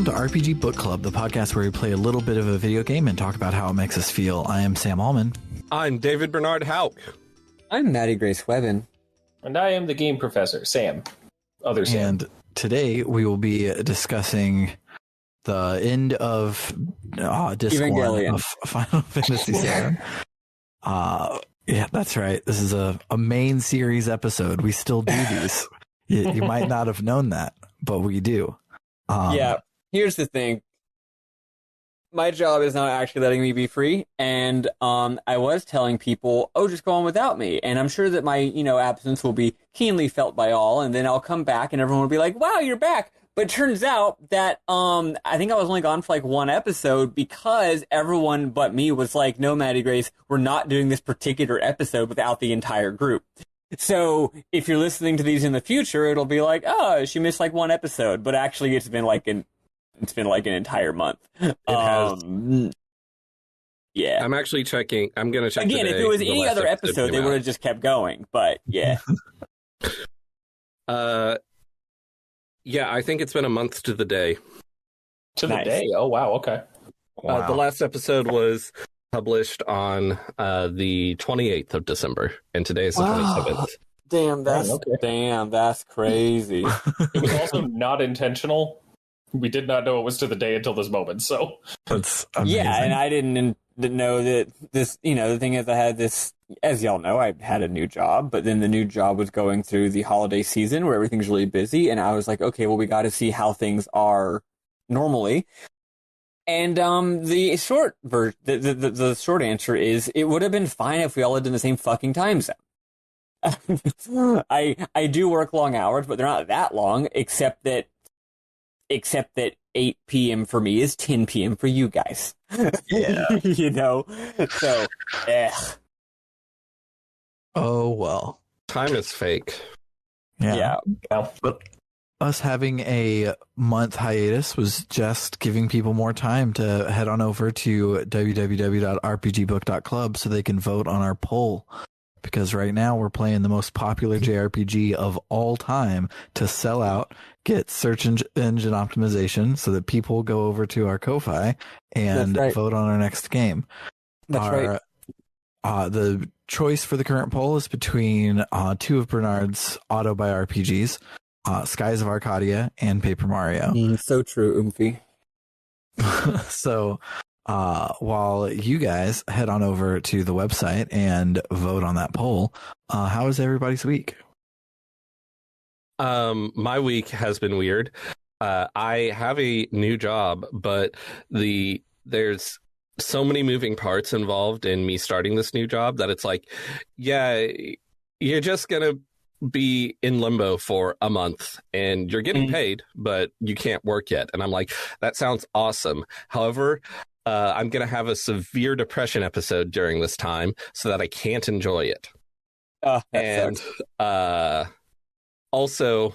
Welcome to RPG Book Club, the podcast where we play a little bit of a video game and talk about how it makes us feel. I am Sam Allman. I'm David Bernard Hauk. I'm Maddie Grace Webben. And I am the game professor, Sam. Other Sam. And today we will be discussing the end of Disc 1 of Final Fantasy VII. Yeah, that's right. This is a main series episode. We still do these. You might not have known that, but we do. Yeah, here's the thing. My job is not actually letting me be free, and I was telling people, oh, just go on without me. And I'm sure that my, absence will be keenly felt by all, and then I'll come back and everyone will be like, wow, you're back. But it turns out that I think I was only gone for like one episode because everyone but me was like, no, Maddie Grace, we're not doing this particular episode without the entire group. So if you're listening to these in the future, it'll be like, oh, she missed like one episode, but actually it's been like an entire month. It has. Yeah. I'm actually checking. I'm going to check again. If it was any other episode, they would have just kept going. But yeah. Yeah, I think it's been a month to the day. To the day? Oh wow. Okay. Wow. The last episode was published on the 28th of December, and today is the 27th. Damn, that's crazy. It was also not intentional. We did not know it was to the day until this moment, so. That's amazing. Yeah, and I didn't know that this, the thing is I had this, as y'all know, I had a new job, but then the new job was going through the holiday season where everything's really busy, and I was like, okay, well, we got to see how things are normally. And the short version, the short answer is it would have been fine if we all lived in the same fucking time zone. I do work long hours, but they're not that long, except that 8 p.m. for me is 10 p.m. for you guys. Yeah. So, Oh, well. Time is fake. Yeah. Well, But us having a month hiatus was just giving people more time to head on over to www.rpgbook.club so they can vote on our poll. Because right now we're playing the most popular JRPG of all time to sell out, get search engine optimization so that people go over to our Ko-Fi and vote on our next game. That's right. The choice for the current poll is between two of Bernard's auto buy RPGs, Skies of Arcadia and Paper Mario. So true, Oomphy. So while you guys head on over to the website and vote on that poll, how was everybody's week? My week has been weird. I have a new job, but there's so many moving parts involved in me starting this new job that it's like, yeah, you're just going to be in limbo for a month and you're getting paid, but you can't work yet. And I'm like, that sounds awesome. However, I'm going to have a severe depression episode during this time so that I can't enjoy it. And also,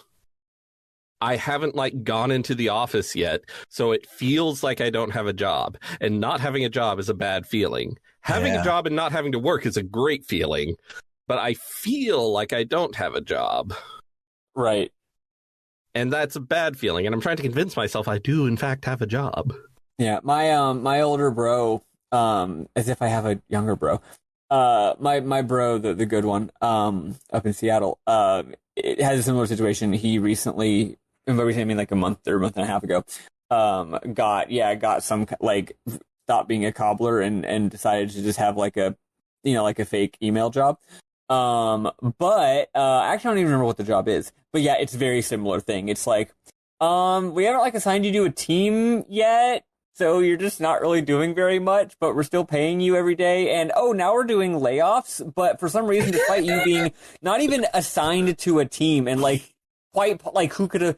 I haven't gone into the office yet, so it feels like I don't have a job. And not having a job is a bad feeling. Having a job and not having to work is a great feeling, but I feel like I don't have a job. Right. And that's a bad feeling, and I'm trying to convince myself I do, in fact, have a job. Yeah, my older bro, as if I have a younger bro, my bro, the good one, up in Seattle, it has a similar situation. He recently, I mean like a month or a month and a half ago, got some, stopped being a cobbler and decided to just have like a fake email job. But actually I don't even remember what the job is, but yeah, it's a very similar thing. It's like, we haven't assigned you to a team yet. So you're just not really doing very much, but we're still paying you every day. And, now we're doing layoffs. But for some reason, despite you being not even assigned to a team and, who could have,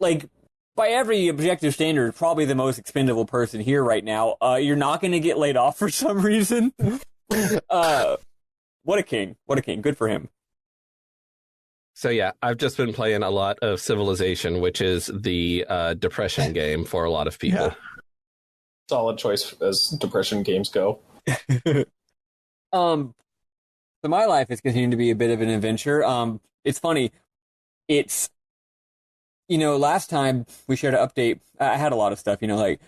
by every objective standard, probably the most expendable person here right now, you're not going to get laid off for some reason. What a king. What a king. Good for him. So yeah, I've just been playing a lot of Civilization, which is the depression game for a lot of people. Yeah. Solid choice as depression games go. So my life is continuing to be a bit of an adventure. It's funny. It's last time we shared an update, I had a lot of stuff, like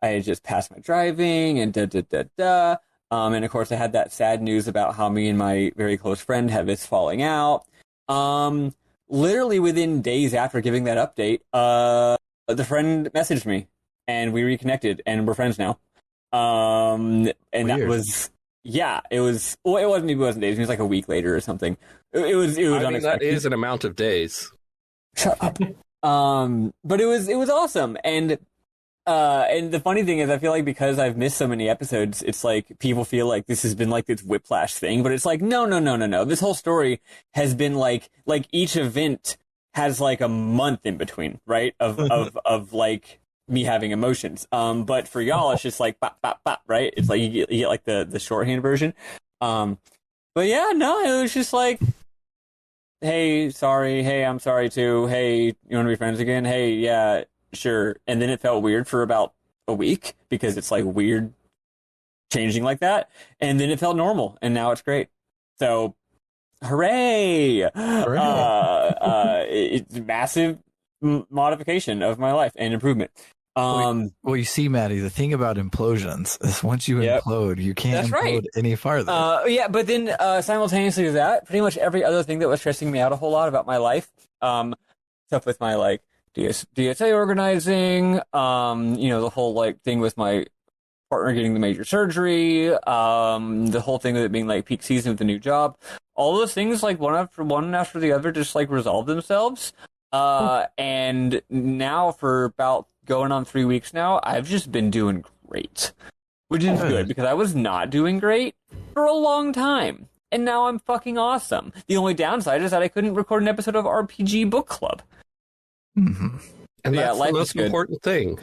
I had just passed my driving and da da da da. And of course I had that sad news about how me and my very close friend have this falling out. Literally within days after giving that update, the friend messaged me and we reconnected and we're friends now. And weird. That was, it was, well, it wasn't days. It was like a week later or something. It was unexpected. That is an amount of days. Shut up. But it was awesome. And the funny thing is, I feel like because I've missed so many episodes, it's like people feel like this has been like this whiplash thing, but it's like, no. This whole story has been like each event has like a month in between, right? Of like me having emotions. But for y'all, it's just like bop, bop, bop, right? It's like you get like the shorthand version. But yeah, no, it was just like, hey, sorry. Hey, I'm sorry too. Hey, you want to be friends again? Hey, yeah. Sure. And then it felt weird for about a week because it's like weird changing like that. And then it felt normal and now it's great. So hooray. It's massive modification of my life and improvement. Well, you see, Maddie, the thing about implosions is once you implode, you can't implode any farther. But then simultaneously with that, pretty much every other thing that was stressing me out a whole lot about my life, stuff with my like DSA organizing, the whole like thing with my partner getting the major surgery, the whole thing with it being like peak season with the new job, all those things like one after the other just like resolve themselves. And now for about going on 3 weeks now, I've just been doing great, which is good because I was not doing great for a long time. And now I'm fucking awesome. The only downside is that I couldn't record an episode of RPG Book Club. Mm-hmm. And that's the most important thing.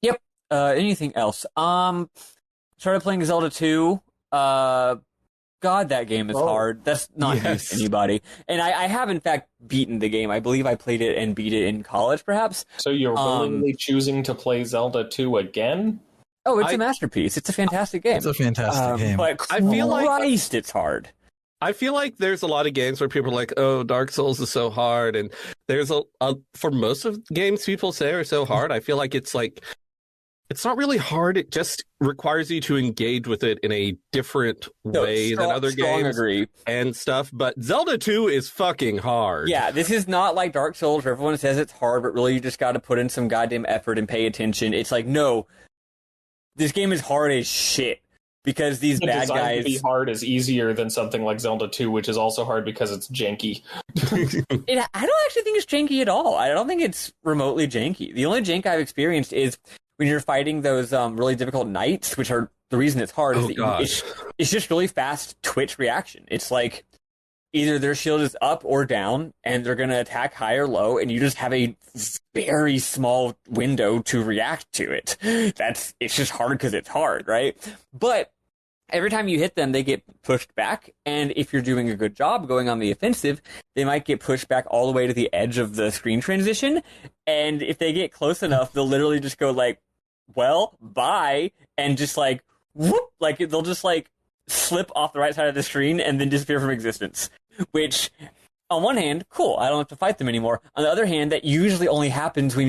Yep. Anything else? Started playing Zelda 2. God, that game is hard. That's not news to anybody. And I have, in fact, beaten the game. I believe I played it and beat it in college, perhaps. So you're willingly choosing to play Zelda 2 again? Oh, it's a masterpiece. It's a fantastic game. It's a fantastic game. But I feel Christ, it's hard. I feel like there's a lot of games where people are like, oh, Dark Souls is so hard. And there's for most of games people say are so hard, I feel like it's not really hard. It just requires you to engage with it in a different way than other games and stuff. But Zelda 2 is fucking hard. Yeah, this is not like Dark Souls where everyone says it's hard, but really you just got to put in some goddamn effort and pay attention. It's like, no, this game is hard as shit. Because these bad guys... to be hard is easier than something like Zelda 2, which is also hard because it's janky. I don't actually think it's janky at all. I don't think it's remotely janky. The only jank I've experienced is when you're fighting those really difficult knights, which are the reason it's hard. It's just really fast twitch reaction. It's like either their shield is up or down, and they're going to attack high or low, and you just have a very small window to react to it. It's just hard because it's hard, right? But every time you hit them, they get pushed back, and if you're doing a good job going on the offensive, they might get pushed back all the way to the edge of the screen transition, and if they get close enough, they'll literally just go like, well, bye, and just like, whoop, like they'll just like slip off the right side of the screen and then disappear from existence. Which, on one hand, cool, I don't have to fight them anymore. On the other hand, that usually only happens when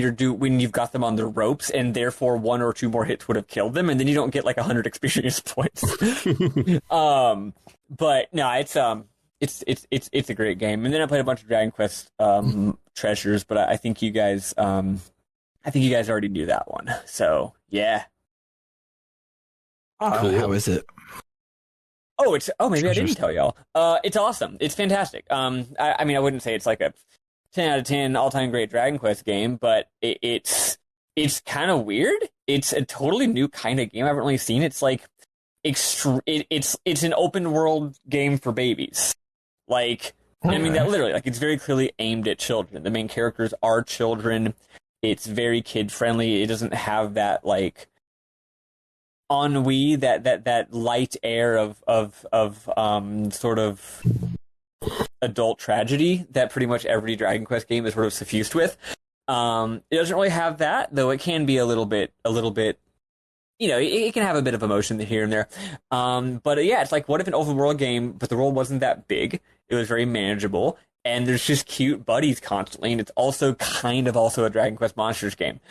you've got them on the ropes, and therefore one or two more hits would have killed them, and then you don't get like 100 experience points. But no, it's a great game. And then I played a bunch of Dragon Quest Treasures, but I think you guys already knew that one. So yeah. Cool. How is it? Maybe I didn't tell y'all. It's awesome. It's fantastic. I mean, I wouldn't say it's like a 10 out of 10 all-time great Dragon Quest game, but it's kind of weird. It's a totally new kind of game I haven't really seen. It's like it's an open world game for babies. Like, I mean, that literally, like, it's very clearly aimed at children. The main characters are children. It's very kid friendly. It doesn't have that like ennui, that light air of sort of adult tragedy that pretty much every Dragon Quest game is sort of suffused with. It doesn't really have that, though it can be a little bit, it can have a bit of emotion here and there. But yeah, it's like, what if an open world game, but the world wasn't that big? It was very manageable, and there's just cute buddies constantly, and it's also kind of also a Dragon Quest Monsters game.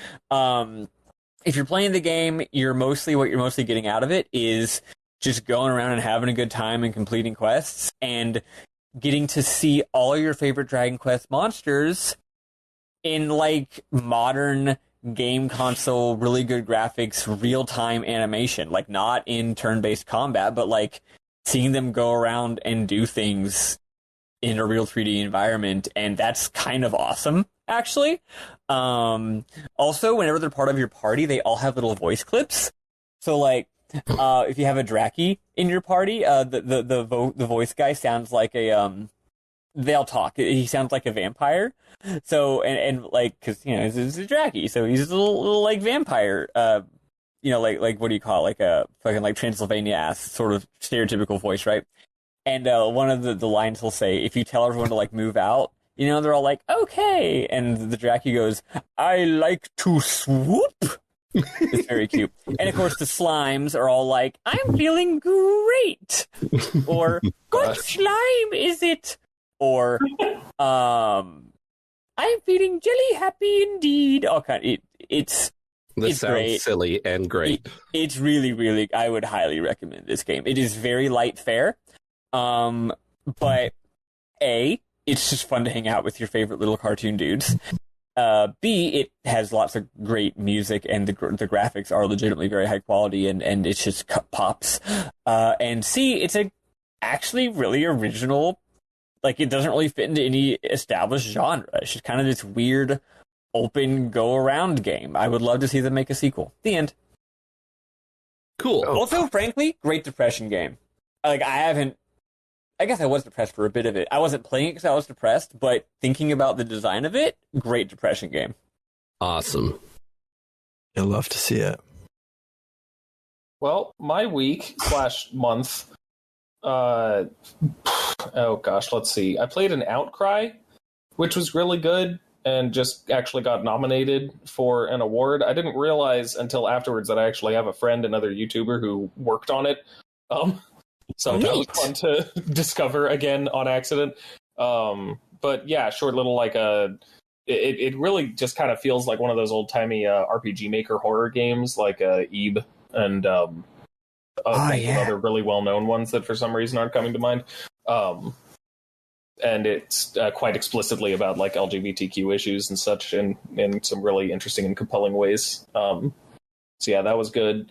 If you're playing the game, what you're mostly getting out of it is just going around and having a good time and completing quests and getting to see all your favorite Dragon Quest monsters in like modern game console, really good graphics, real-time animation, like not in turn-based combat, but like seeing them go around and do things in a real 3D environment, and that's kind of awesome, actually. Also, whenever they're part of your party, they all have little voice clips. So, like, if you have a Draki in your party, the voice guy sounds like a they'll talk. He sounds like a vampire. So, and like, because you know, it's a Draki, so he's a little like vampire. You know, like what do you call it? Like a fucking like Transylvania ass sort of stereotypical voice, right? And one of the lines he'll say, if you tell everyone to like move out, you know, they're all like, okay. And the Draki goes, I like to swoop. It's very cute. And of course the slimes are all like, I'm feeling great. Or, what slime is it? Or, I'm feeling jelly happy indeed. All kind. This sounds great. Silly and great. It's really, really, I would highly recommend this game. It is very light fare. But A, it's just fun to hang out with your favorite little cartoon dudes. B, it has lots of great music, and the graphics are legitimately very high quality, and it's just pops. And C, it's actually really original. Like, it doesn't really fit into any established genre. It's just kind of this weird, open, go-around game. I would love to see them make a sequel. The end. Cool. Also, frankly, great depression game. Like, I guess I was depressed for a bit of it. I wasn't playing it because I was depressed, but thinking about the design of it, great depression game. Awesome. You'll love to see it. Well, my week / month. Oh gosh, let's see. I played an Outcry, which was really good and just actually got nominated for an award. I didn't realize until afterwards that I actually have a friend, another YouTuber, who worked on it. So that was fun to discover again on accident. But yeah, short little like it really just kind of feels like one of those old timey RPG Maker horror games, like Ebe and other really well known ones that for some reason aren't coming to mind. And it's quite explicitly about like LGBTQ issues and such in some really interesting and compelling ways. So yeah, that was good.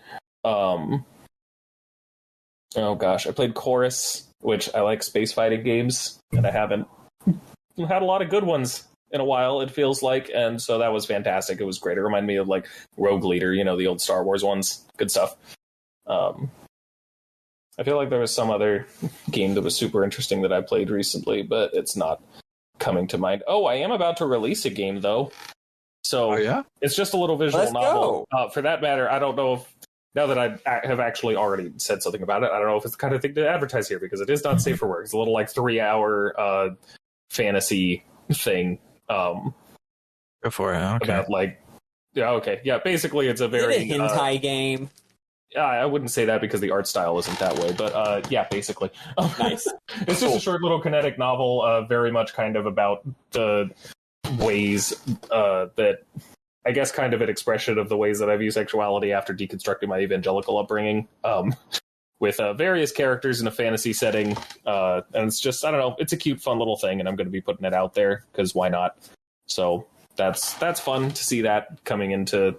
Oh gosh, I played Chorus, which I like space fighting games, and I haven't had a lot of good ones in a while, it feels like, and so that was fantastic. It was great. It reminded me of like Rogue Leader, you know, the old Star Wars ones. Good stuff. I feel like there was some other game that was super interesting that I played recently, but it's not coming to mind. Oh, I am about to release a game, though. So It's just a little visual novel. For that matter, I don't know if now that I have actually already said something about it, I don't know if it's the kind of thing to advertise here, because it is not safe for work. It's a little like 3-hour fantasy thing. Go for it. Okay. About like, basically it's a very hentai game. I wouldn't say that because the art style isn't that way, but basically. Nice. It's just a short little kinetic novel, very much kind of about the ways that, I guess, kind of an expression of the ways that I view sexuality after deconstructing my evangelical upbringing, with various characters in a fantasy setting. And it's just, I don't know, it's a cute, fun little thing, and I'm going to be putting it out there, because why not? So that's fun to see that coming to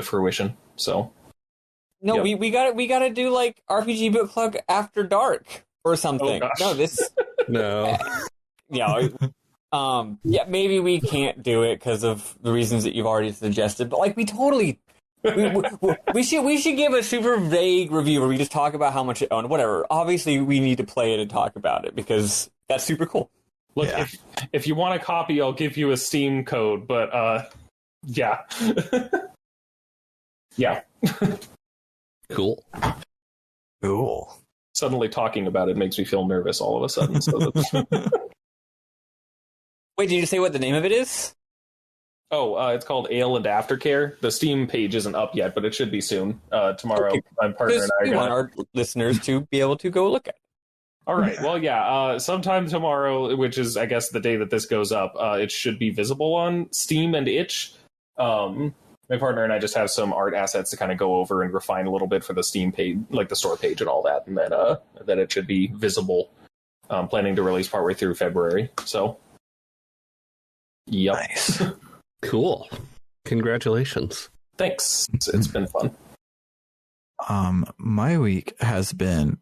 fruition. So no, yep. we gotta do like RPG Book Club After Dark or something. No. Yeah, maybe we can't do it because of the reasons that you've already suggested. But like, we should give a super vague review where we just talk about how much it owned. Whatever. Obviously, we need to play it and talk about it because that's super cool. Look, if you want a copy, I'll give you a Steam code. But yeah, yeah. Cool. Suddenly talking about it makes me feel nervous all of a sudden. So Wait, did you say what the name of it is? Oh, it's called Ale and Aftercare. The Steam page isn't up yet, but it should be soon. Tomorrow, my partner and I want our listeners to be able to go look at it. All right. Well, yeah. Sometime tomorrow, which is, I guess, the day that this goes up, it should be visible on Steam and itch. My partner and I just have some art assets to kind of go over and refine a little bit for the Steam page, like the store page and all that, and then it should be visible. Planning to release partway through February. So, yep. Nice. Cool. Congratulations. Thanks. It's been fun. My week has been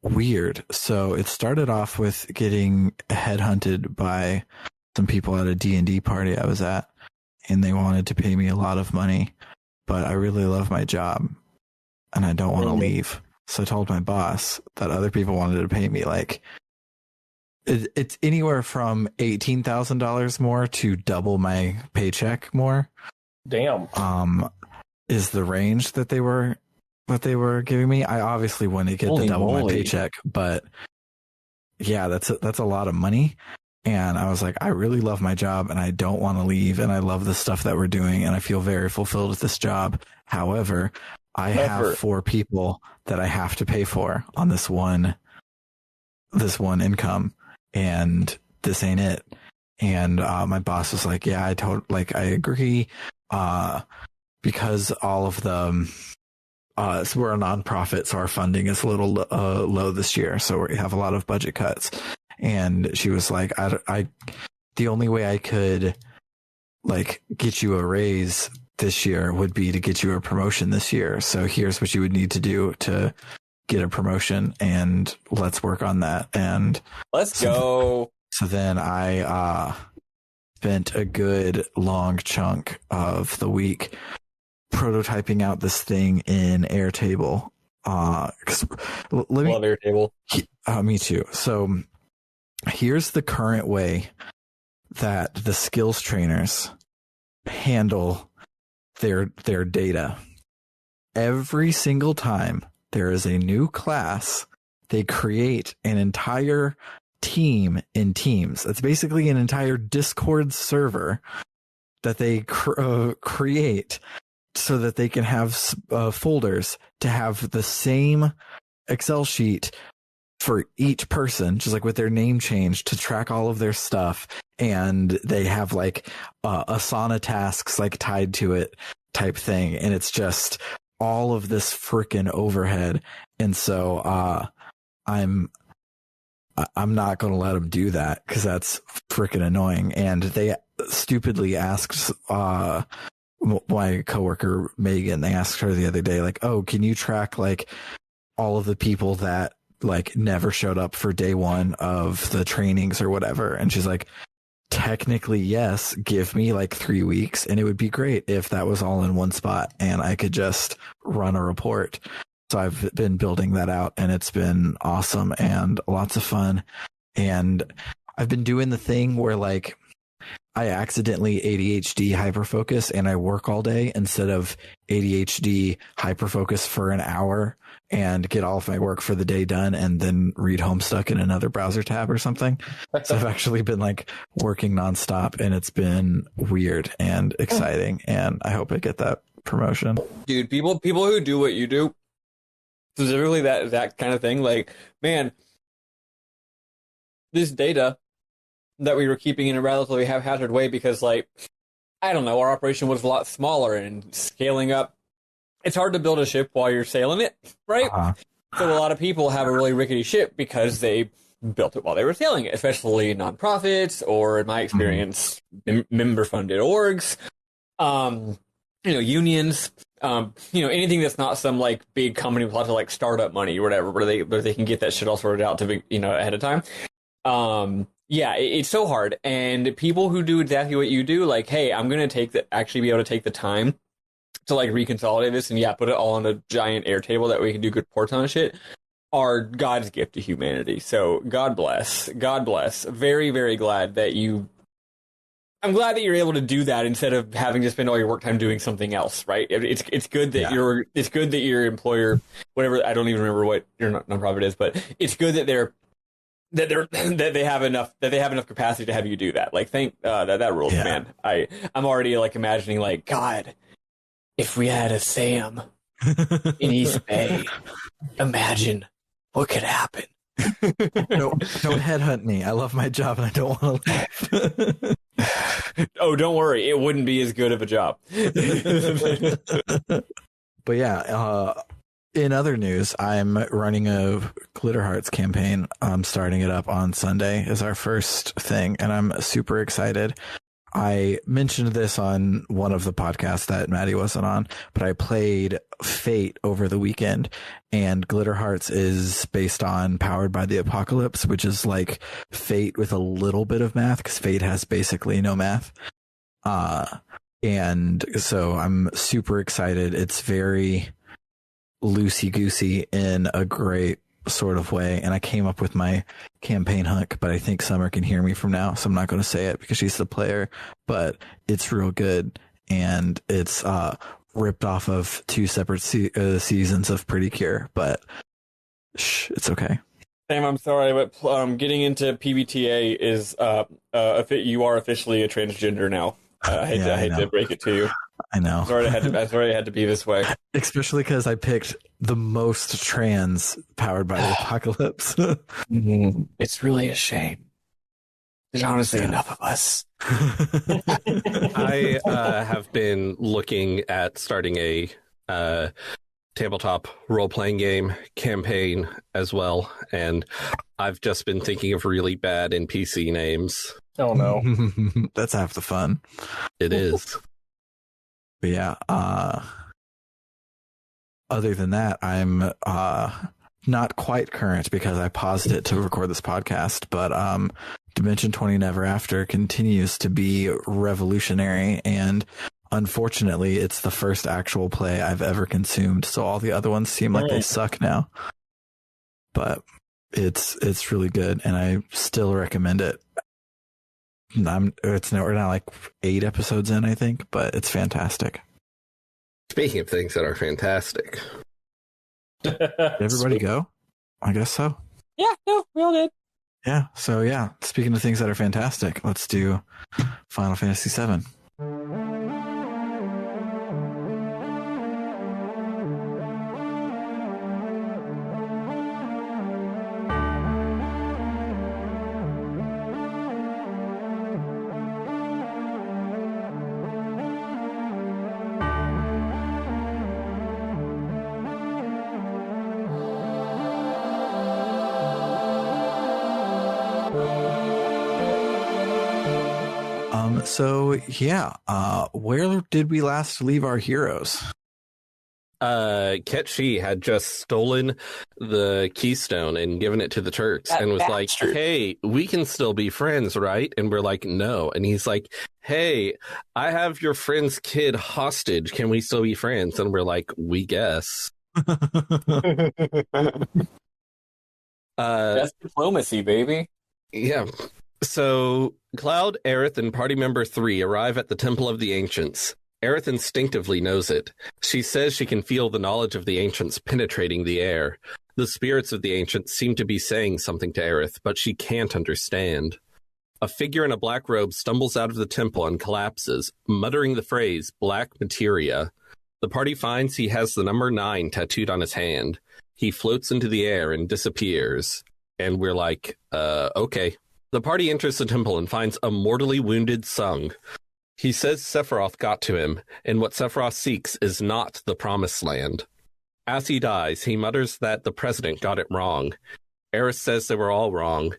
weird. So it started off with getting headhunted by some people at a D&D party I was at, and they wanted to pay me a lot of money, but I really love my job and I don't want to leave. So I told my boss that other people wanted to pay me like it's anywhere from $18,000 more to double my paycheck more. Damn. Is the range that they were giving me. I obviously wouldn't get the double my paycheck, but yeah, that's a lot of money. And I was like, I really love my job and I don't want to leave, and I love the stuff that we're doing and I feel very fulfilled with this job. However, I have 4 people that I have to pay for on this one income, and this ain't it. And my boss was like, yeah, I agree. Because all of the so we're a nonprofit, so our funding is a little low this year, so we have a lot of budget cuts. And she was like, I the only way I could like get you a raise this year would be to get you a promotion this year. So here's what you would need to do to get a promotion, and let's work on that. And let's go. So then I spent a good long chunk of the week prototyping out this thing in Airtable. Love Airtable. Me too. So here's the current way that the skills trainers handle their data. Every single time there is a new class, they create an entire team in Teams. It's basically an entire Discord server that they create so that they can have folders to have the same Excel sheet for each person, just like with their name changed, to track all of their stuff. And they have like Asana tasks like tied to it type thing. And it's just all of this freaking overhead. And so I'm not going to let them do that because that's freaking annoying. And they stupidly asked my coworker Megan, they asked her the other day, like, oh, can you track like all of the people that like never showed up for day one of the trainings or whatever? And she's like, technically, yes, give me like 3 weeks and it would be great if that was all in one spot and I could just run a report. So I've been building that out and it's been awesome and lots of fun. And I've been doing the thing where like I accidentally ADHD hyperfocus and I work all day instead of ADHD hyperfocus for an hour and get all of my work for the day done and then read Homestuck in another browser tab or something. So I've actually been like working nonstop and it's been weird and exciting. And I hope I get that promotion. Dude, people who do what you do, specifically that kind of thing, like, man, this data that we were keeping in a relatively haphazard way because, like, I don't know, our operation was a lot smaller and scaling up. It's hard to build a ship while you're sailing it, right? So a lot of people have a really rickety ship because they built it while they were sailing it, especially nonprofits or, in my experience, member-funded orgs, unions, anything that's not some like big company with lots of like startup money or whatever, where they can get that shit all sorted out to be, ahead of time. Yeah, it's so hard. And people who do exactly what you do, like, hey, I'm going to actually be able to take the time to like reconsolidate this and put it all on a giant Airtable that we can do good reports on and shit, are God's gift to humanity. So God bless. God bless. Very, very glad that I'm glad that you're able to do that instead of having to spend all your work time doing something else, right? It's good that it's good that your employer, whatever, I don't even remember what your nonprofit is, but it's good that they have enough capacity to have you do that. Like, that rules, man. I'm already like imagining, like, God, if we had a Sam in East Bay, imagine what could happen? Don't headhunt me. I love my job and I don't want to leave. Oh, don't worry. It wouldn't be as good of a job. But yeah, in other news, I'm running a Glitter Hearts campaign. I'm starting it up on Sunday as our first thing, and I'm super excited. I mentioned this on one of the podcasts that Maddie wasn't on, but I played Fate over the weekend, and Glitter Hearts is based on Powered by the Apocalypse, which is like Fate with a little bit of math, because Fate has basically no math. And so I'm super excited. It's very loosey-goosey in a great sort of way, and I came up with my campaign hook, but I think Summer can hear me from now, so I'm not going to say it because she's the player, but it's real good, and it's ripped off of 2 separate seasons of Pretty Cure, but it's okay. Sam, I'm sorry, but getting into PBTA is you are officially a transgender now. I hate to break it to you. I know. I'm sorry it had to be this way. Especially because I picked the most trans Powered by the Apocalypse. It's really a shame. There's honestly enough of us. I have been looking at starting a tabletop role-playing game campaign as well, and I've just been thinking of really bad NPC names. Oh no. That's half the fun. It is. But yeah, other than that, I'm not quite current because I paused it to record this podcast, but Dimension 20 Never After continues to be revolutionary, and unfortunately it's the first actual play I've ever consumed, so all the other ones seem like they suck now. But it's really good, and I still recommend it. We're now like 8 episodes in, I think, but it's fantastic. Speaking of things that are fantastic, did everybody go? I guess so. Yeah, no, we all did. Yeah, so yeah, speaking of things that are fantastic, let's do Final Fantasy VII. So yeah, where did we last leave our heroes? Ketchi had just stolen the keystone and given it to the Turks and was like, hey, we can still be friends, right? And we're like, no. And he's like, hey, I have your friend's kid hostage. Can we still be friends? And we're like, we guess. That's diplomacy, baby. Yeah. So Cloud, Aerith, and party member 3 arrive at the Temple of the Ancients. Aerith instinctively knows it. She says she can feel the knowledge of the Ancients penetrating the air. The spirits of the Ancients seem to be saying something to Aerith, but she can't understand. A figure in a black robe stumbles out of the temple and collapses, muttering the phrase, black materia. The party finds he has the number 9 tattooed on his hand. He floats into the air and disappears. And we're like, okay. The party enters the temple and finds a mortally wounded Sung. He says Sephiroth got to him, and what Sephiroth seeks is not the Promised Land. As he dies, he mutters that the president got it wrong. Aerith says they were all wrong.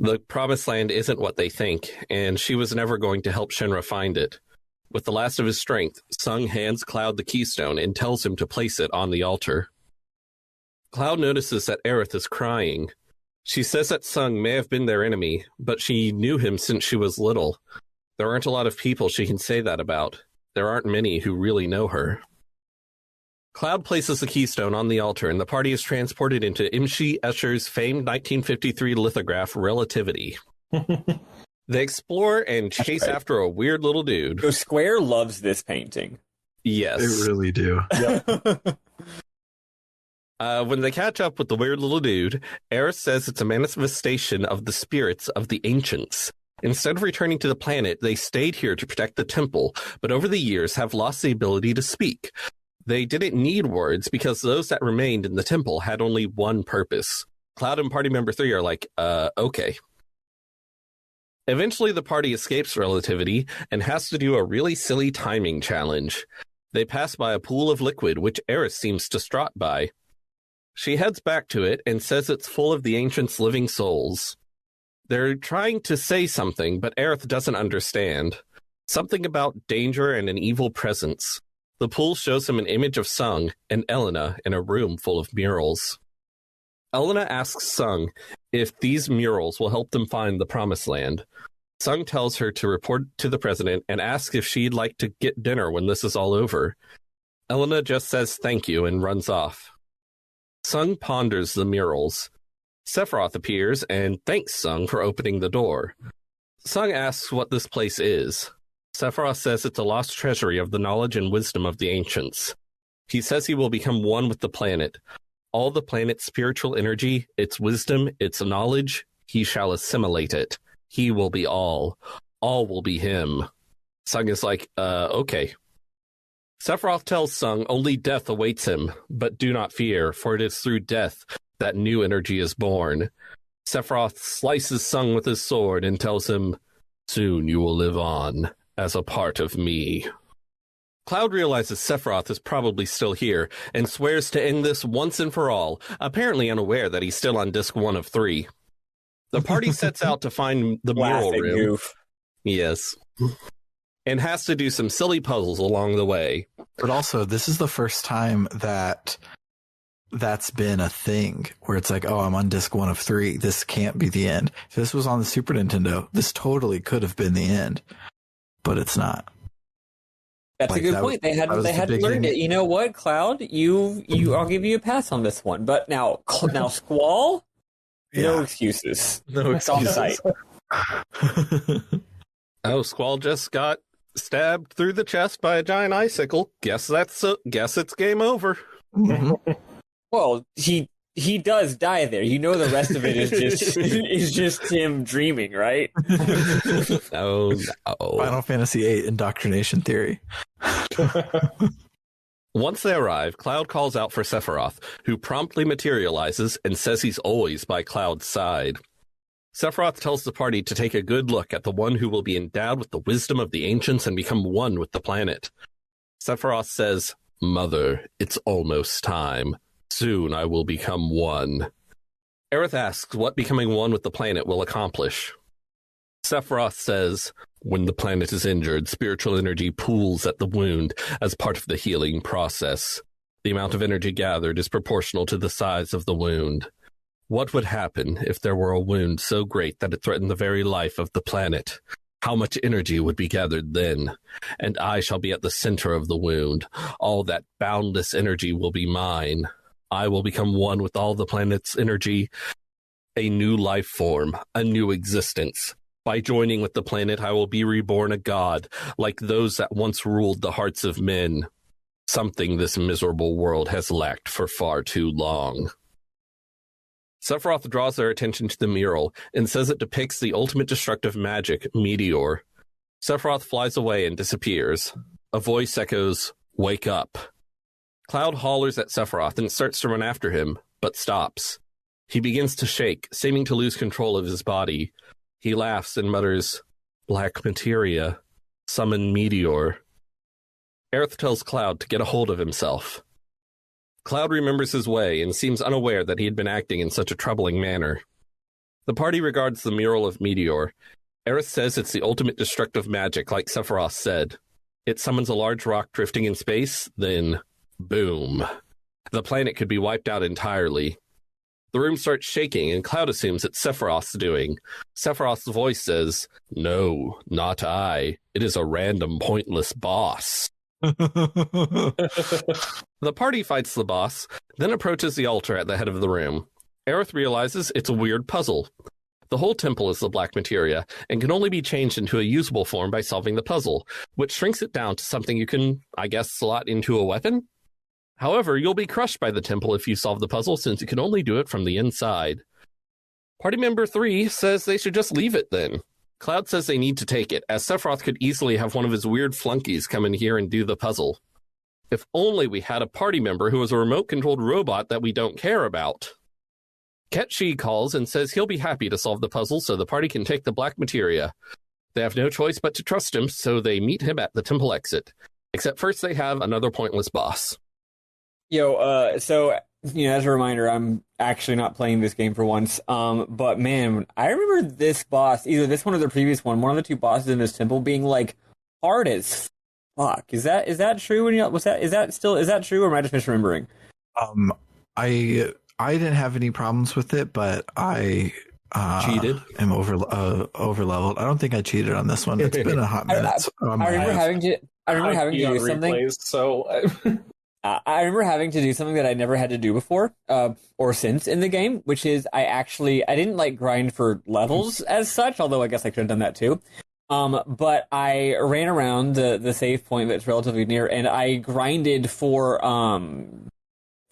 The Promised Land isn't what they think, and she was never going to help Shinra find it. With the last of his strength, Sung hands Cloud the keystone and tells him to place it on the altar. Cloud notices that Aerith is crying. She says that Sung may have been their enemy, but she knew him since she was little. There aren't a lot of people she can say that about. There aren't many who really know her. Cloud places the keystone on the altar, and the party is transported into Imshi Escher's famed 1953 lithograph, Relativity. They explore and chase after a weird little dude. So Square loves this painting. Yes. They really do. Yep. When they catch up with the weird little dude, Aerith says it's a manifestation of the spirits of the ancients. Instead of returning to the planet, they stayed here to protect the temple, but over the years have lost the ability to speak. They didn't need words because those that remained in the temple had only one purpose. Cloud and party member 3 are like, okay. Eventually, the party escapes relativity and has to do a really silly timing challenge. They pass by a pool of liquid, which Eris seems distraught by. She heads back to it and says it's full of the ancients' living souls. They're trying to say something, but Aerith doesn't understand. Something about danger and an evil presence. The pool shows him an image of Sung and Elena in a room full of murals. Elena asks Sung if these murals will help them find the Promised Land. Sung tells her to report to the president and asks if she'd like to get dinner when this is all over. Elena just says thank you and runs off. Sung ponders the murals. Sephiroth appears and thanks Sung for opening the door. Sung asks what this place is. Sephiroth says it's a lost treasury of the knowledge and wisdom of the ancients. He says he will become one with the planet. All the planet's spiritual energy, its wisdom, its knowledge, he shall assimilate it. He will be all. All will be him. Sung is like, okay. Sephiroth tells Sung only death awaits him, but do not fear, for it is through death that new energy is born. Sephiroth slices Sung with his sword and tells him, soon you will live on as a part of me. Cloud realizes Sephiroth is probably still here and swears to end this once and for all, apparently unaware that he's still on disc 1 of 3. The party sets out to find the mural room. Goof. Yes. And has to do some silly puzzles along the way. But also, this is the first time that that's been a thing where it's like, oh, I'm on disc 1 of 3. This can't be the end. If this was on the Super Nintendo, this totally could have been the end, but it's not. That's a good point. They hadn't learned it. You know what, Cloud? I'll give you a pass on this one. But now Squall, no excuses. No excuses. Off-site. Oh, Squall just got stabbed through the chest by a giant icicle. Guess it's game over. Mm-hmm. Well, he does die there. You know, the rest of it is just him dreaming, right? No. Final Fantasy VIII indoctrination theory. Once they arrive, Cloud calls out for Sephiroth, who promptly materializes and says he's always by Cloud's side. Sephiroth tells the party to take a good look at the one who will be endowed with the wisdom of the ancients and become one with the planet. Sephiroth says, Mother, it's almost time. Soon I will become one. Aerith asks what becoming one with the planet will accomplish. Sephiroth says, when the planet is injured, spiritual energy pools at the wound as part of the healing process. The amount of energy gathered is proportional to the size of the wound. What would happen if there were a wound so great that it threatened the very life of the planet? How much energy would be gathered then? And I shall be at the center of the wound. All that boundless energy will be mine. I will become one with all the planet's energy, a new life form, a new existence. By joining with the planet, I will be reborn a god, like those that once ruled the hearts of men. Something this miserable world has lacked for far too long. Sephiroth draws their attention to the mural and says it depicts the ultimate destructive magic, Meteor. Sephiroth flies away and disappears. A voice echoes, "Wake up." Cloud hollers at Sephiroth and starts to run after him, but stops. He begins to shake, seeming to lose control of his body. He laughs and mutters, "Black materia, summon Meteor." Aerith tells Cloud to get a hold of himself. Cloud remembers his way and seems unaware that he had been acting in such a troubling manner. The party regards the mural of Meteor. Aerith says it's the ultimate destructive magic, like Sephiroth said. It summons a large rock drifting in space, then boom. The planet could be wiped out entirely. The room starts shaking, and Cloud assumes it's Sephiroth's doing. Sephiroth's voice says, "No, not I. It is a random, pointless boss." The party fights the boss, then approaches the altar at the head of the room. Aerith realizes it's a weird puzzle. The whole temple is the black materia, and can only be changed into a usable form by solving the puzzle, which shrinks it down to something you can, I guess, slot into a weapon? However, you'll be crushed by the temple if you solve the puzzle, since you can only do it from the inside. Party member 3 says they should just leave it then. Cloud says they need to take it, as Sephiroth could easily have one of his weird flunkies come in here and do the puzzle. If only we had a party member who was a remote-controlled robot that we don't care about. Ketchi calls and says he'll be happy to solve the puzzle so the party can take the black materia. They have no choice but to trust him, so they meet him at the temple exit. Except first they have another pointless boss. So, as a reminder, I'm actually not playing this game for once. But man, I remember this boss, either this one or the previous one of the two bosses in this temple being like hard as fuck. Is that true? Is that true, or am I just misremembering? I didn't have any problems with it, but I cheated. I'm over leveled. I don't think I cheated on this one. It's been a hot minute. I remember having to do something. I remember having to do something that I never had to do before, or since in the game, which is I didn't like grind for levels as such, although I guess I could have done that too. But I ran around the save point that's relatively near, and I grinded for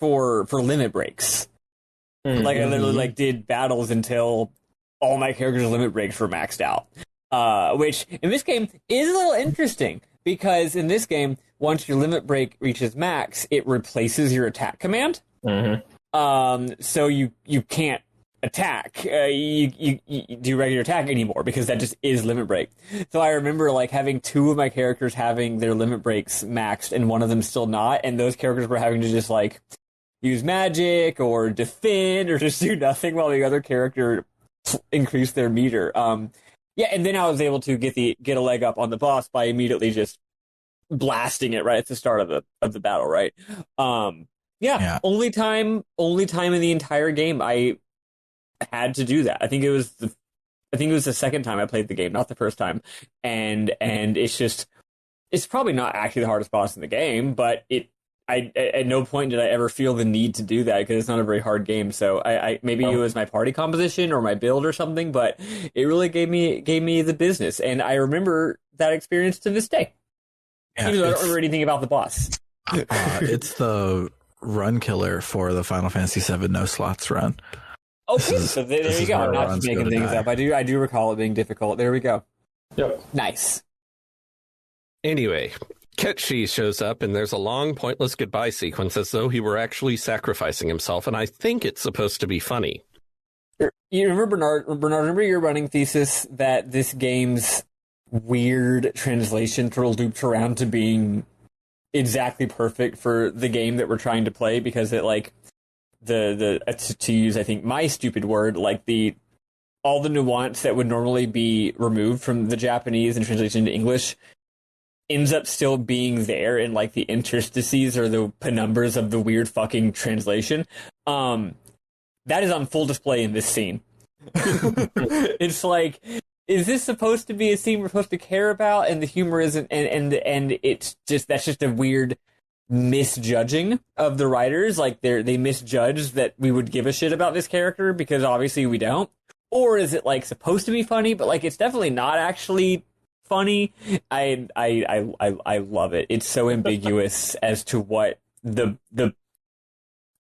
limit breaks. Mm-hmm. Like I literally did battles until all my characters' limit breaks were maxed out. Which in this game is a little interesting because in this game, once your limit break reaches max, it replaces your attack command. Mm-hmm. So you can't attack, you do regular attack anymore because that just is limit break. So I remember having two of my characters having their limit breaks maxed and one of them still not, and those characters were having to just use magic or defend or just do nothing while the other character increased their meter. And then I was able to get a leg up on the boss by immediately just blasting it right at the start of the battle, right? Yeah. Only time in the entire game I had to do that. I think it was the second time I played the game, not the first time. And it's probably not actually the hardest boss in the game, but I at no point did I ever feel the need to do that because it's not a very hard game. So I maybe it was my party composition or my build or something, but it really gave me the business, and I remember that experience to this day. Yeah, even though I don't remember anything about the boss. It's the run killer for the Final Fantasy VII No Slots run. Okay, so there you go. I'm not just making things up. I do recall it being difficult. There we go. Yep. Nice. Anyway, Ketchi shows up, and there's a long, pointless goodbye sequence as though he were actually sacrificing himself, and I think it's supposed to be funny. You remember, Bernard, remember your running thesis that this game's weird translation looped around to being exactly perfect for the game that we're trying to play because it, to use, I think, my stupid word, all the nuance that would normally be removed from the Japanese and translation into English ends up still being there in the interstices or the penumbras of the weird fucking translation. That is on full display in this scene. It's is this supposed to be a scene we're supposed to care about? And the humor isn't, and it's that's just a weird misjudging of the writers. They misjudged that we would give a shit about this character because obviously we don't. Or is it supposed to be funny, but it's definitely not actually funny? I love it. It's so ambiguous as to what the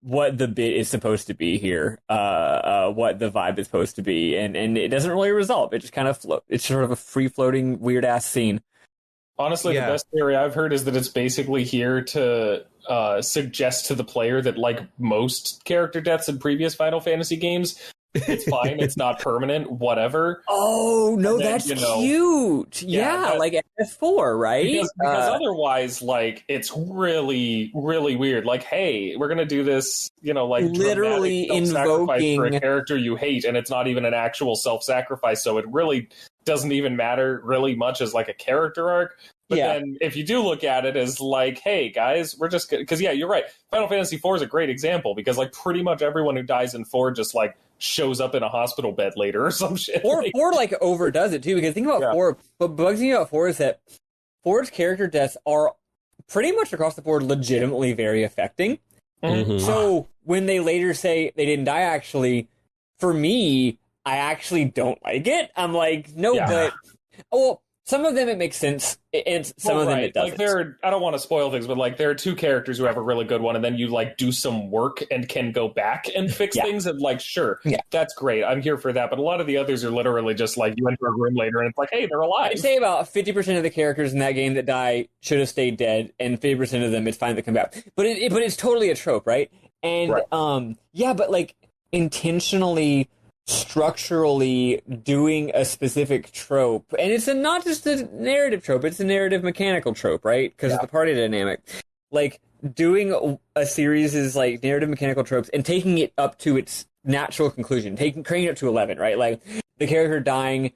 bit is supposed to be here, what the vibe is supposed to be, and it doesn't really resolve. It just kind of it's sort of a free floating weird ass scene. Honestly, The best theory I've heard is that it's basically here to suggest to the player that, like most character deaths in previous Final Fantasy games, it's fine, it's not permanent, whatever. Oh, no, then, that's cute. Yeah, like FF4, right? Because otherwise, it's really, really weird. Hey, we're going to do this, literally invoking for a character you hate, and it's not even an actual self-sacrifice, so it really doesn't even matter really much as a character arc. But then if you do look at it as hey guys, we're just because you're right. Final Fantasy IV is a great example because pretty much everyone who dies in 4 just shows up in a hospital bed later or some shit. Or 4 overdoes it too, because think about 4. What bugs me about 4 is that 4's character deaths are pretty much across the board legitimately very affecting. Mm-hmm. So when they later say they didn't die, actually, for me, I actually don't like it. I'm no, but some of them it makes sense, and some of them it doesn't. Like I don't want to spoil things, but like there are two characters who have a really good one, and then you like do some work and can go back and fix things, and like sure, that's great. I'm here for that. But a lot of the others are literally just like you enter a room later and it's like, hey, they're alive. I'd say about 50% of the characters in that game that die should have stayed dead, and 50% of them it's fine to come back. But it's totally a trope, right? And but like intentionally, structurally doing a specific trope, and it's not just a narrative trope, it's a narrative mechanical trope, right? Because of the party dynamic. Like doing a series is like narrative mechanical tropes and taking it up to its natural conclusion, craning it to 11, right? Like the character dying.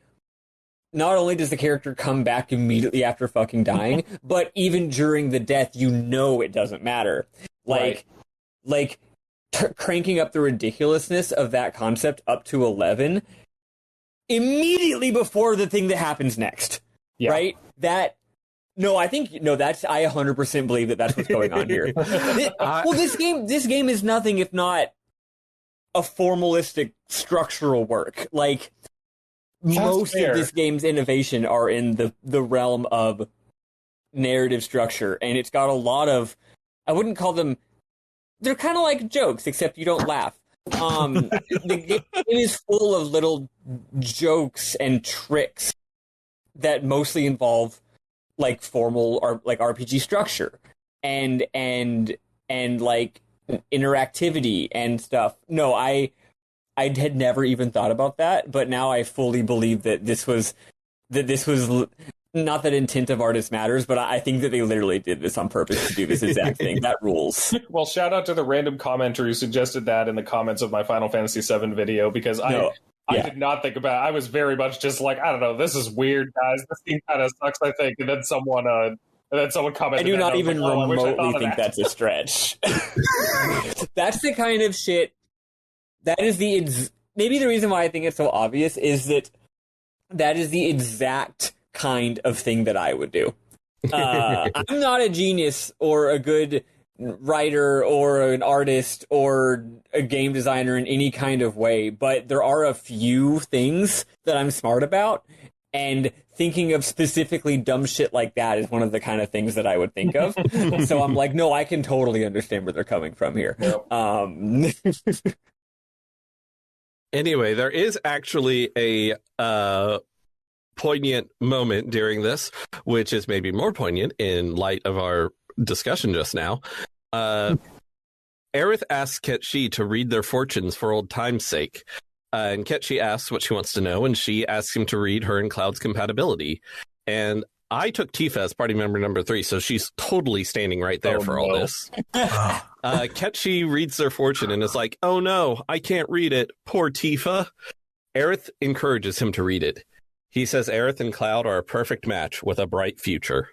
Not only does the character come back immediately after fucking dying, but even during the death, you know it doesn't matter. Cranking up the ridiculousness of that concept up to 11 immediately before the thing that happens next, right? I 100% believe that that's what's going on here. This game is nothing if not a formalistic structural work. Like most of this game's innovation are in the realm of narrative structure, and it's got a lot of, I wouldn't call them. They're kind of like jokes, except you don't laugh. The game is full of little jokes and tricks that mostly involve like formal or like RPG structure and like interactivity and stuff. No, I had never even thought about that, but now I fully believe that this was not that intent of artists matters, but I think that they literally did this on purpose to do this exact thing. That rules. Well, shout out to the random commenter who suggested that in the comments of my Final Fantasy VII video, because I did not think about it. I was very much just like, I don't know, this is weird, guys. This game kind of sucks, I think. And then someone commented. I do not even remotely think that's a stretch. That's the kind of shit. That is maybe the reason why I think it's so obvious is that is the exact kind of thing that I would do. I'm not a genius or a good writer or an artist or a game designer in any kind of way, but there are a few things that I'm smart about, and thinking of specifically dumb shit like that is one of the kind of things that I would think of. So I'm like, no, I can totally understand where they're coming from here. Yep. Anyway, there is actually a poignant moment during this, which is maybe more poignant in light of our discussion just now. Aerith asks Ketshi to read their fortunes for old time's sake. And Ketshi asks what she wants to know, and she asks him to read her and Cloud's compatibility. And I took Tifa as party member number 3, so she's totally standing right there for all this. Ketshi reads their fortune and is like, oh no, I can't read it. Poor Tifa. Aerith encourages him to read it. He says Aerith and Cloud are a perfect match with a bright future.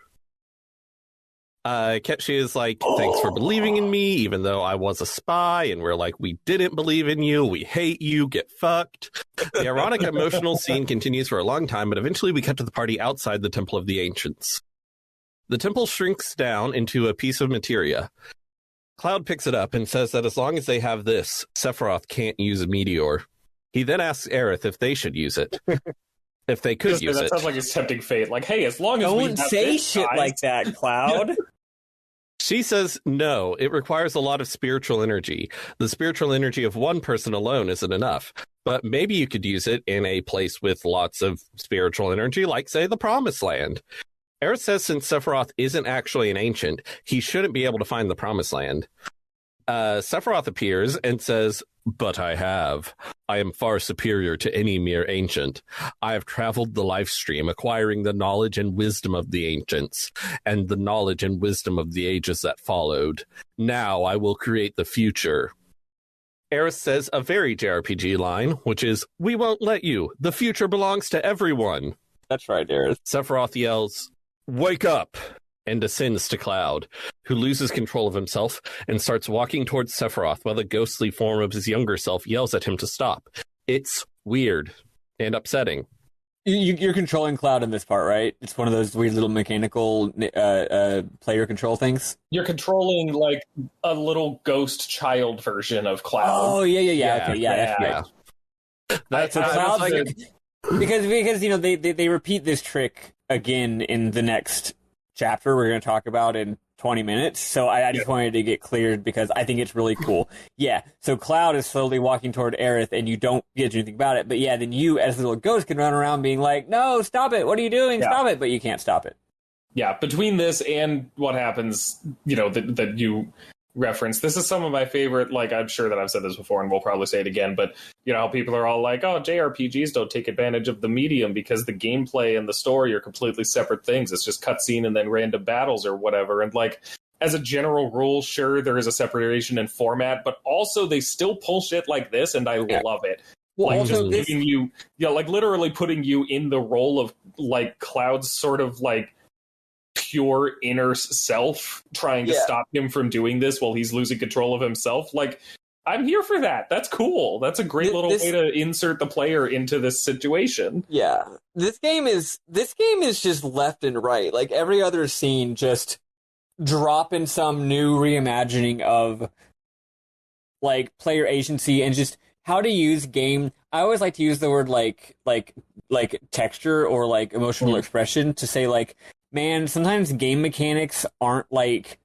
Ketshi is like, thanks for believing in me, even though I was a spy. And we're like, we didn't believe in you. We hate you. Get fucked. The ironic emotional scene continues for a long time, but eventually we cut to the party outside the Temple of the Ancients. The temple shrinks down into a piece of materia. Cloud picks it up and says that as long as they have this, Sephiroth can't use a meteor. He then asks Aerith if they should use it. If they could use it. That sounds like it's tempting fate. Like, hey, as long as don't say shit like that, Cloud. She says no, it requires a lot of spiritual energy. The spiritual energy of one person alone isn't enough. But maybe you could use it in a place with lots of spiritual energy, like, say, the Promised Land. Aerith says since Sephiroth isn't actually an ancient, he shouldn't be able to find the Promised Land. Sephiroth appears and says, but I have. I am far superior to any mere ancient. I have traveled the life stream, acquiring the knowledge and wisdom of the ancients, and the knowledge and wisdom of the ages that followed. Now I will create the future. Aerith says a very JRPG line, which is, we won't let you. The future belongs to everyone. That's right, Aerith. Sephiroth yells, wake up, and descends to Cloud, who loses control of himself and starts walking towards Sephiroth while the ghostly form of his younger self yells at him to stop. It's weird and upsetting. You're controlling Cloud in this part, right? It's one of those weird little mechanical player control things. You're controlling like a little ghost child version of Cloud. Oh, yeah. Okay, that's right. So Cloud, because you know they repeat this trick again in the next chapter we're going to talk about in 20 minutes. So I just wanted to get cleared because I think it's really cool. Yeah. So Cloud is slowly walking toward Aerith and you don't get to do anything about it. But yeah, then you as the little ghost can run around being like, no, stop it. What are you doing? Stop it. But you can't stop it. Yeah. Between this and what happens, that you reference, this is some of my favorite, like, I'm sure that I've said this before and we'll probably say it again, but how people are all like, oh, JRPGs don't take advantage of the medium because the gameplay and the story are completely separate things. It's just cutscene and then random battles or whatever. And like, as a general rule, sure, there is a separation in format, but also they still pull shit like this and I love it. Well, like also just giving you, like literally putting you in the role of like Cloud's sort of like pure inner self, trying to stop him from doing this while he's losing control of himself. Like, I'm here for that. That's cool. That's a great little way to insert the player into this situation. Yeah. This game is just left and right. Like every other scene just dropping some new reimagining of like player agency and just how to use game. I always like to use the word like texture or like emotional expression to say like, man, sometimes game mechanics aren't like,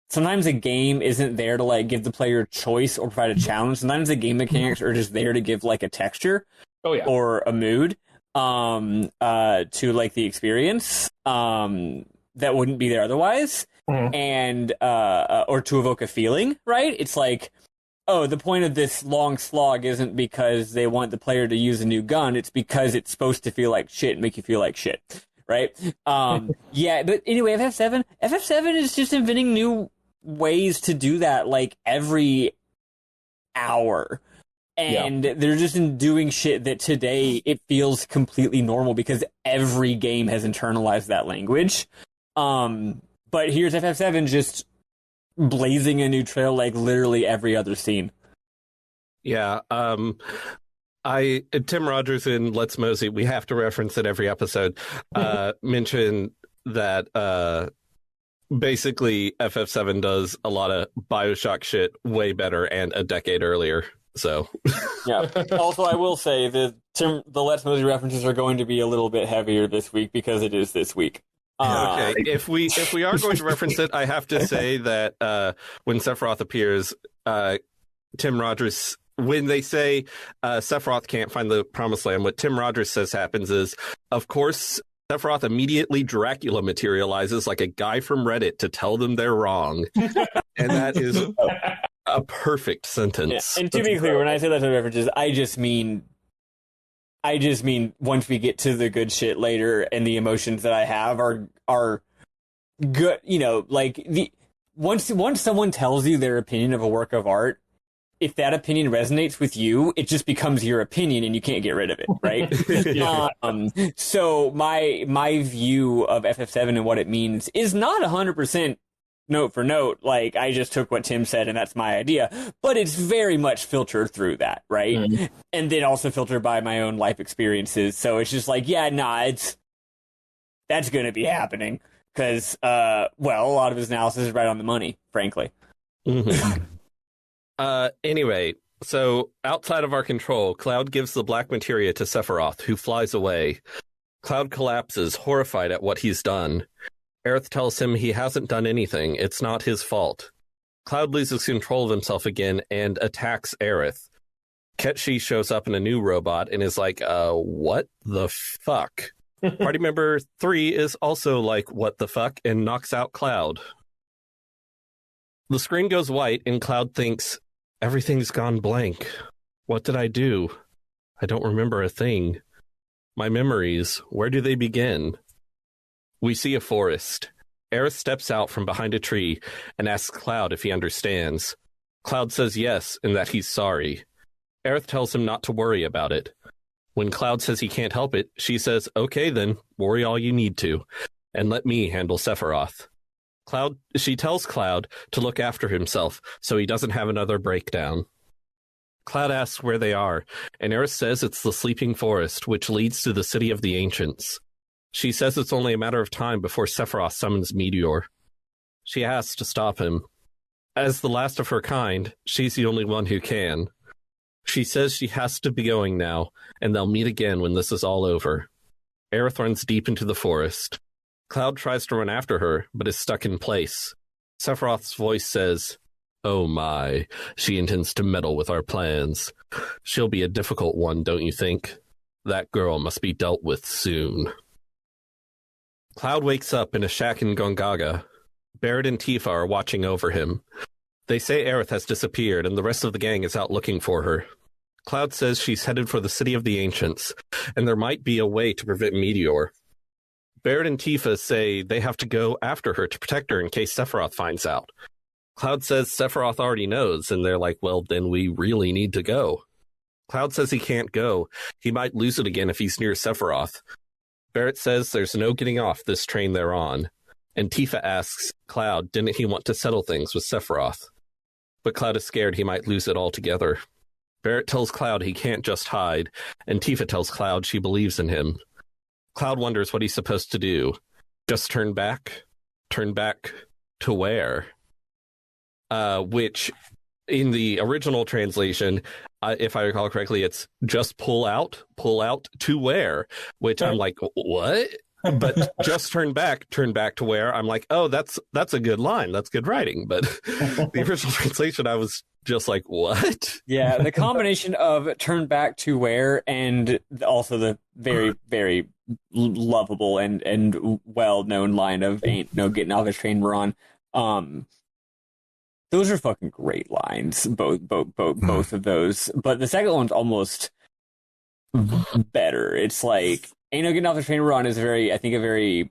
sometimes a game isn't there to like give the player choice or provide a challenge. Sometimes the game mechanics are just there to give like a texture or a mood to like the experience that wouldn't be there otherwise. And or to evoke a feeling, right? It's like, oh, the point of this long slog isn't because they want the player to use a new gun. It's because it's supposed to feel like shit and make you feel like shit. Right? Yeah, but anyway, FF7 is just inventing new ways to do that like every hour. And they're just doing shit that today it feels completely normal because every game has internalized that language. But here's FF7 just blazing a new trail like literally every other scene. Yeah, Tim Rogers in Let's Mosey, we have to reference it every episode, mentioned that basically FF7 does a lot of Bioshock shit way better and a decade earlier. So yeah. Also, I will say that the Let's Mosey references are going to be a little bit heavier this week because it is this week. Okay, if we are going to reference it, I have to say that when Sephiroth appears, Tim Rogers, when they say Sephiroth can't find the Promised Land, what Tim Rogers says happens is, of course, Sephiroth immediately Dracula materializes like a guy from Reddit to tell them they're wrong. And that is a perfect sentence. Yeah. And to be clear, when I say that to references, I just mean once we get to the good shit later and the emotions that I have are good, like once someone tells you their opinion of a work of art, if that opinion resonates with you, it just becomes your opinion and you can't get rid of it, right? So my view of FF7 and what it means is not 100% note for note. Like, I just took what Tim said and that's my idea, but it's very much filtered through that, right? Mm-hmm. And then also filtered by my own life experiences. So it's just like, that's going to be happening because, a lot of his analysis is right on the money, frankly. Mm-hmm. Anyway, so outside of our control, Cloud gives the black materia to Sephiroth, who flies away. Cloud collapses, horrified at what he's done. Aerith tells him he hasn't done anything. It's not his fault. Cloud loses control of himself again and attacks Aerith. Ketchi shows up in a new robot and is like, what the fuck? Party member 3 is also like, what the fuck, and knocks out Cloud. The screen goes white and Cloud thinks, everything's gone blank. What did I do? I don't remember a thing. My memories, where do they begin? We see a forest. Aerith steps out from behind a tree and asks Cloud if he understands. Cloud says yes, and that he's sorry. Aerith tells him not to worry about it. When Cloud says he can't help it, she says, okay then, worry all you need to, and let me handle Sephiroth. She tells Cloud to look after himself so he doesn't have another breakdown. Cloud asks where they are, and Aerith says it's the Sleeping Forest, which leads to the City of the Ancients. She says it's only a matter of time before Sephiroth summons Meteor. She asks to stop him. As the last of her kind, she's the only one who can. She says she has to be going now, and they'll meet again when this is all over. Aerith runs deep into the forest. Cloud tries to run after her, but is stuck in place. Sephiroth's voice says, "Oh my, she intends to meddle with our plans. She'll be a difficult one, don't you think? That girl must be dealt with soon." Cloud wakes up in a shack in Gongaga. Barret and Tifa are watching over him. They say Aerith has disappeared and the rest of the gang is out looking for her. Cloud says she's headed for the City of the Ancients, and there might be a way to prevent Meteor. Barret and Tifa say they have to go after her to protect her in case Sephiroth finds out. Cloud says Sephiroth already knows, and they're like, well, then we really need to go. Cloud says he can't go. He might lose it again if he's near Sephiroth. Barret says there's no getting off this train they're on. And Tifa asks Cloud, didn't he want to settle things with Sephiroth? But Cloud is scared he might lose it altogether. Barret tells Cloud he can't just hide, and Tifa tells Cloud she believes in him. Cloud wonders what he's supposed to do. Just turn back? Turn back to where? Which, in the original translation, if I recall correctly, it's just pull out to where? Which I'm like, what? But just turn back to where? I'm like, oh, that's a good line. That's good writing. But the original translation, I was just like, what? Yeah, the combination of turn back to where and also the very, very lovable and well-known line of ain't no getting off the train we're on. Those are fucking great lines, both of those. But the second one's almost better. It's like, ain't no getting off the train we're on is I think a very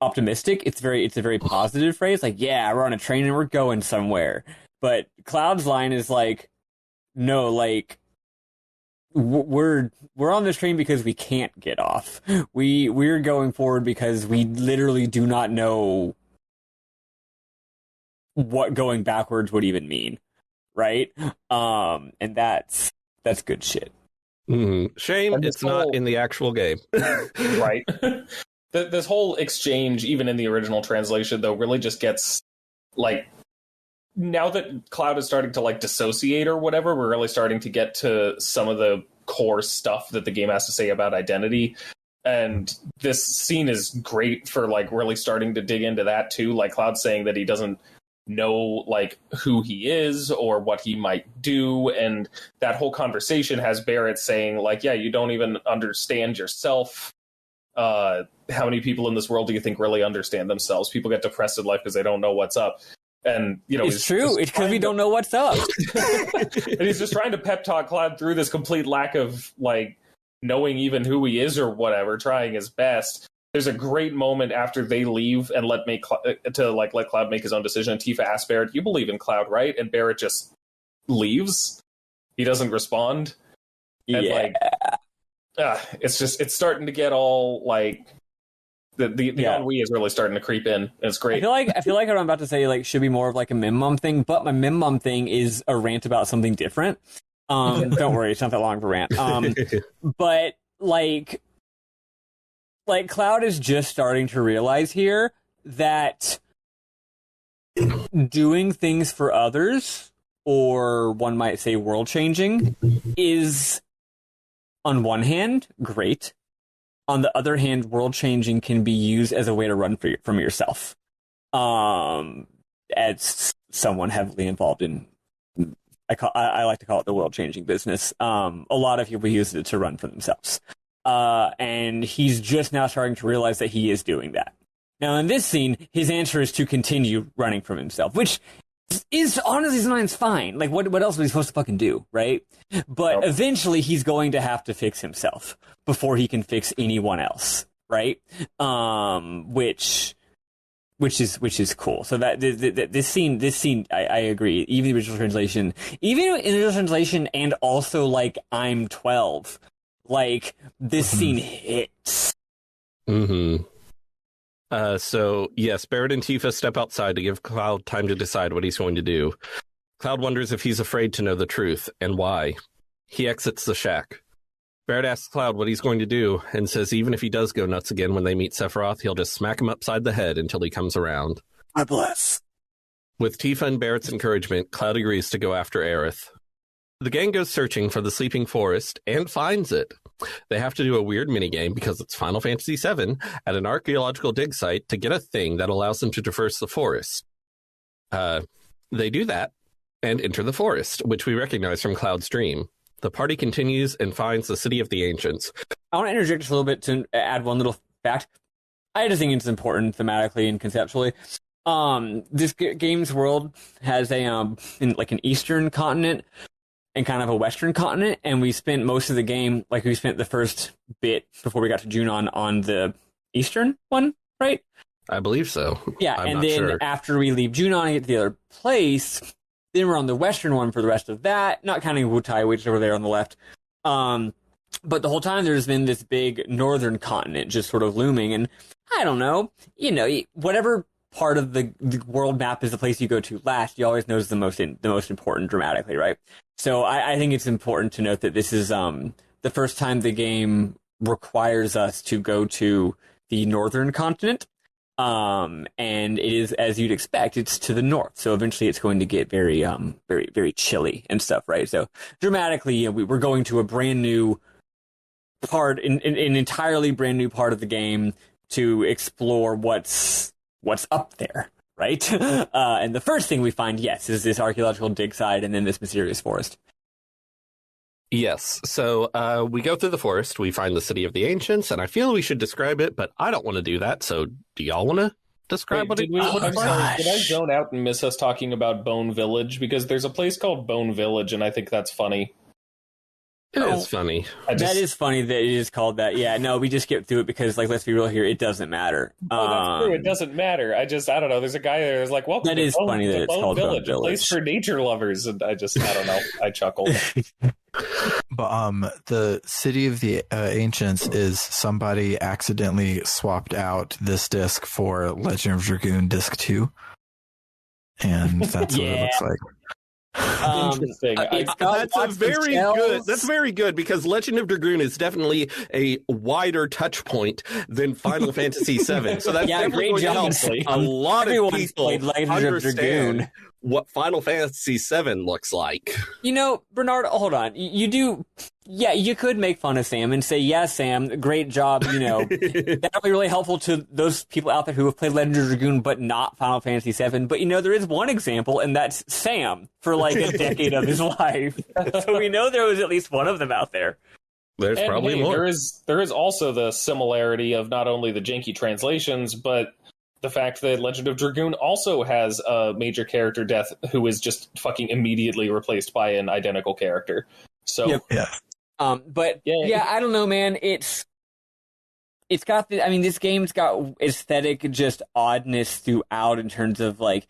optimistic. It's a very positive phrase. Like, yeah, we're on a train and we're going somewhere. But Cloud's line is like, no, like, we're on this train because we can't get off. We're going forward because we literally do not know what going backwards would even mean, right? And that's good shit. Shame it's not in the actual game. Right. This whole exchange, even in the original translation, though, really just gets, like, now that Cloud is starting to, like, dissociate or whatever, we're really starting to get to some of the core stuff that the game has to say about identity. And this scene is great for, like, really starting to dig into that, too. Like, Cloud saying that he doesn't know, like, who he is or what he might do, and that whole conversation has Barret saying, like, yeah, you don't even understand yourself. How many people in this world do you think really understand themselves? People get depressed in life because they don't know what's up. And, you know, it's true. It's because we don't know what's up. And he's just trying to pep talk Cloud through this complete lack of, like, knowing even who he is or whatever, trying his best. There's a great moment after they leave and let Cloud make his own decision. And Tifa asks Barret, "You believe in Cloud, right?" And Barret just leaves. He doesn't respond. And it's starting to get all like the ennui is really starting to creep in. And it's great. I feel like what I'm about to say should be more of like a Mim Mum thing, but my Mim Mum thing is a rant about something different. Don't worry, it's not that long of a rant. But like Cloud is just starting to realize here that doing things for others, or one might say world changing, is on one hand great. On the other hand, world changing can be used as a way to run from yourself. As someone heavily involved in, I like to call it the world changing business. A lot of people use it to run for themselves. And he's just now starting to realize that he is doing that. Now, in this scene, his answer is to continue running from himself, which is honestly sometimes fine. Like, what else was he supposed to fucking do, right? But eventually, he's going to have to fix himself before he can fix anyone else, right? Which is cool. So that this scene, I agree. Even the original translation, and also like I'm 12. Like, this scene hits. Mm-hmm. So, yes, Barret and Tifa step outside to give Cloud time to decide what he's going to do. Cloud wonders if he's afraid to know the truth, and why. He exits the shack. Barret asks Cloud what he's going to do, and says even if he does go nuts again when they meet Sephiroth, he'll just smack him upside the head until he comes around. I bless. With Tifa and Barrett's encouragement, Cloud agrees to go after Aerith. The gang goes searching for the sleeping forest and finds it. They have to do a weird minigame because it's Final Fantasy VII at an archaeological dig site to get a thing that allows them to traverse the forest. They do that and enter the forest, which we recognize from Cloud's dream. The party continues and finds the City of the Ancients. I want to interject just a little bit to add one little fact. I just think it's important thematically and conceptually. This game's world has an eastern continent and kind of a western continent, and we spent most of the game, like we spent the first bit before we got to Junon on the eastern one, right? I believe so. Yeah, and then after we leave Junon and get to the other place, then we're on the western one for the rest of that, not counting Wutai, which is over there on the left. But the whole time there's been this big northern continent just sort of looming, and I don't know, whatever part of the world map is the place you go to last, you always know is the most important dramatically, right? So I think it's important to note that this is the first time the game requires us to go to the northern continent, and it is, as you'd expect, it's to the north. So eventually it's going to get very, very, very chilly and stuff, right? So dramatically, we're going to a brand new part, an entirely brand new part of the game to explore what's up there, right? And the first thing we find, yes, is this archaeological dig site and then this mysterious forest. Yes. So we go through the forest, we find the City of the Ancients, and I feel we should describe it, but I don't want to do that. So do y'all want to describe what it looks like? Sorry, did I zone out and miss us talking about Bone Village? Because there's a place called Bone Village, and I think that's funny. It is funny. That is funny that it is called that. Yeah, no, we just skipped through it because, let's be real here, it doesn't matter. That's true. It doesn't matter. I don't know. There's a guy there who's like, welcome that is to funny that it's Bone called Village, Bone a place for nature lovers. And I don't know. I chuckled. But the City of the Ancients is somebody accidentally swapped out this disc for Legend of Dragoon Disc 2. And that's what it looks like. Interesting. That's very good because Legend of Dragoon is definitely a wider touch point than Final Fantasy VII. So that's definitely going to help a lot of people understand what Final Fantasy VII looks like. Bernard, hold on. You could make fun of Sam and say, yeah, Sam, great job. That'll be really helpful to those people out there who have played Legend of Dragoon but not Final Fantasy VII. But, there is one example, and that's Sam for like a decade of his life. So we know there was at least one of them out there. There's probably more. There is also the similarity of not only the janky translations, but the fact that Legend of Dragoon also has a major character death who is just fucking immediately replaced by an identical character. So, yep. Yeah. I don't know, man. It's got this game's got aesthetic just oddness throughout in terms of like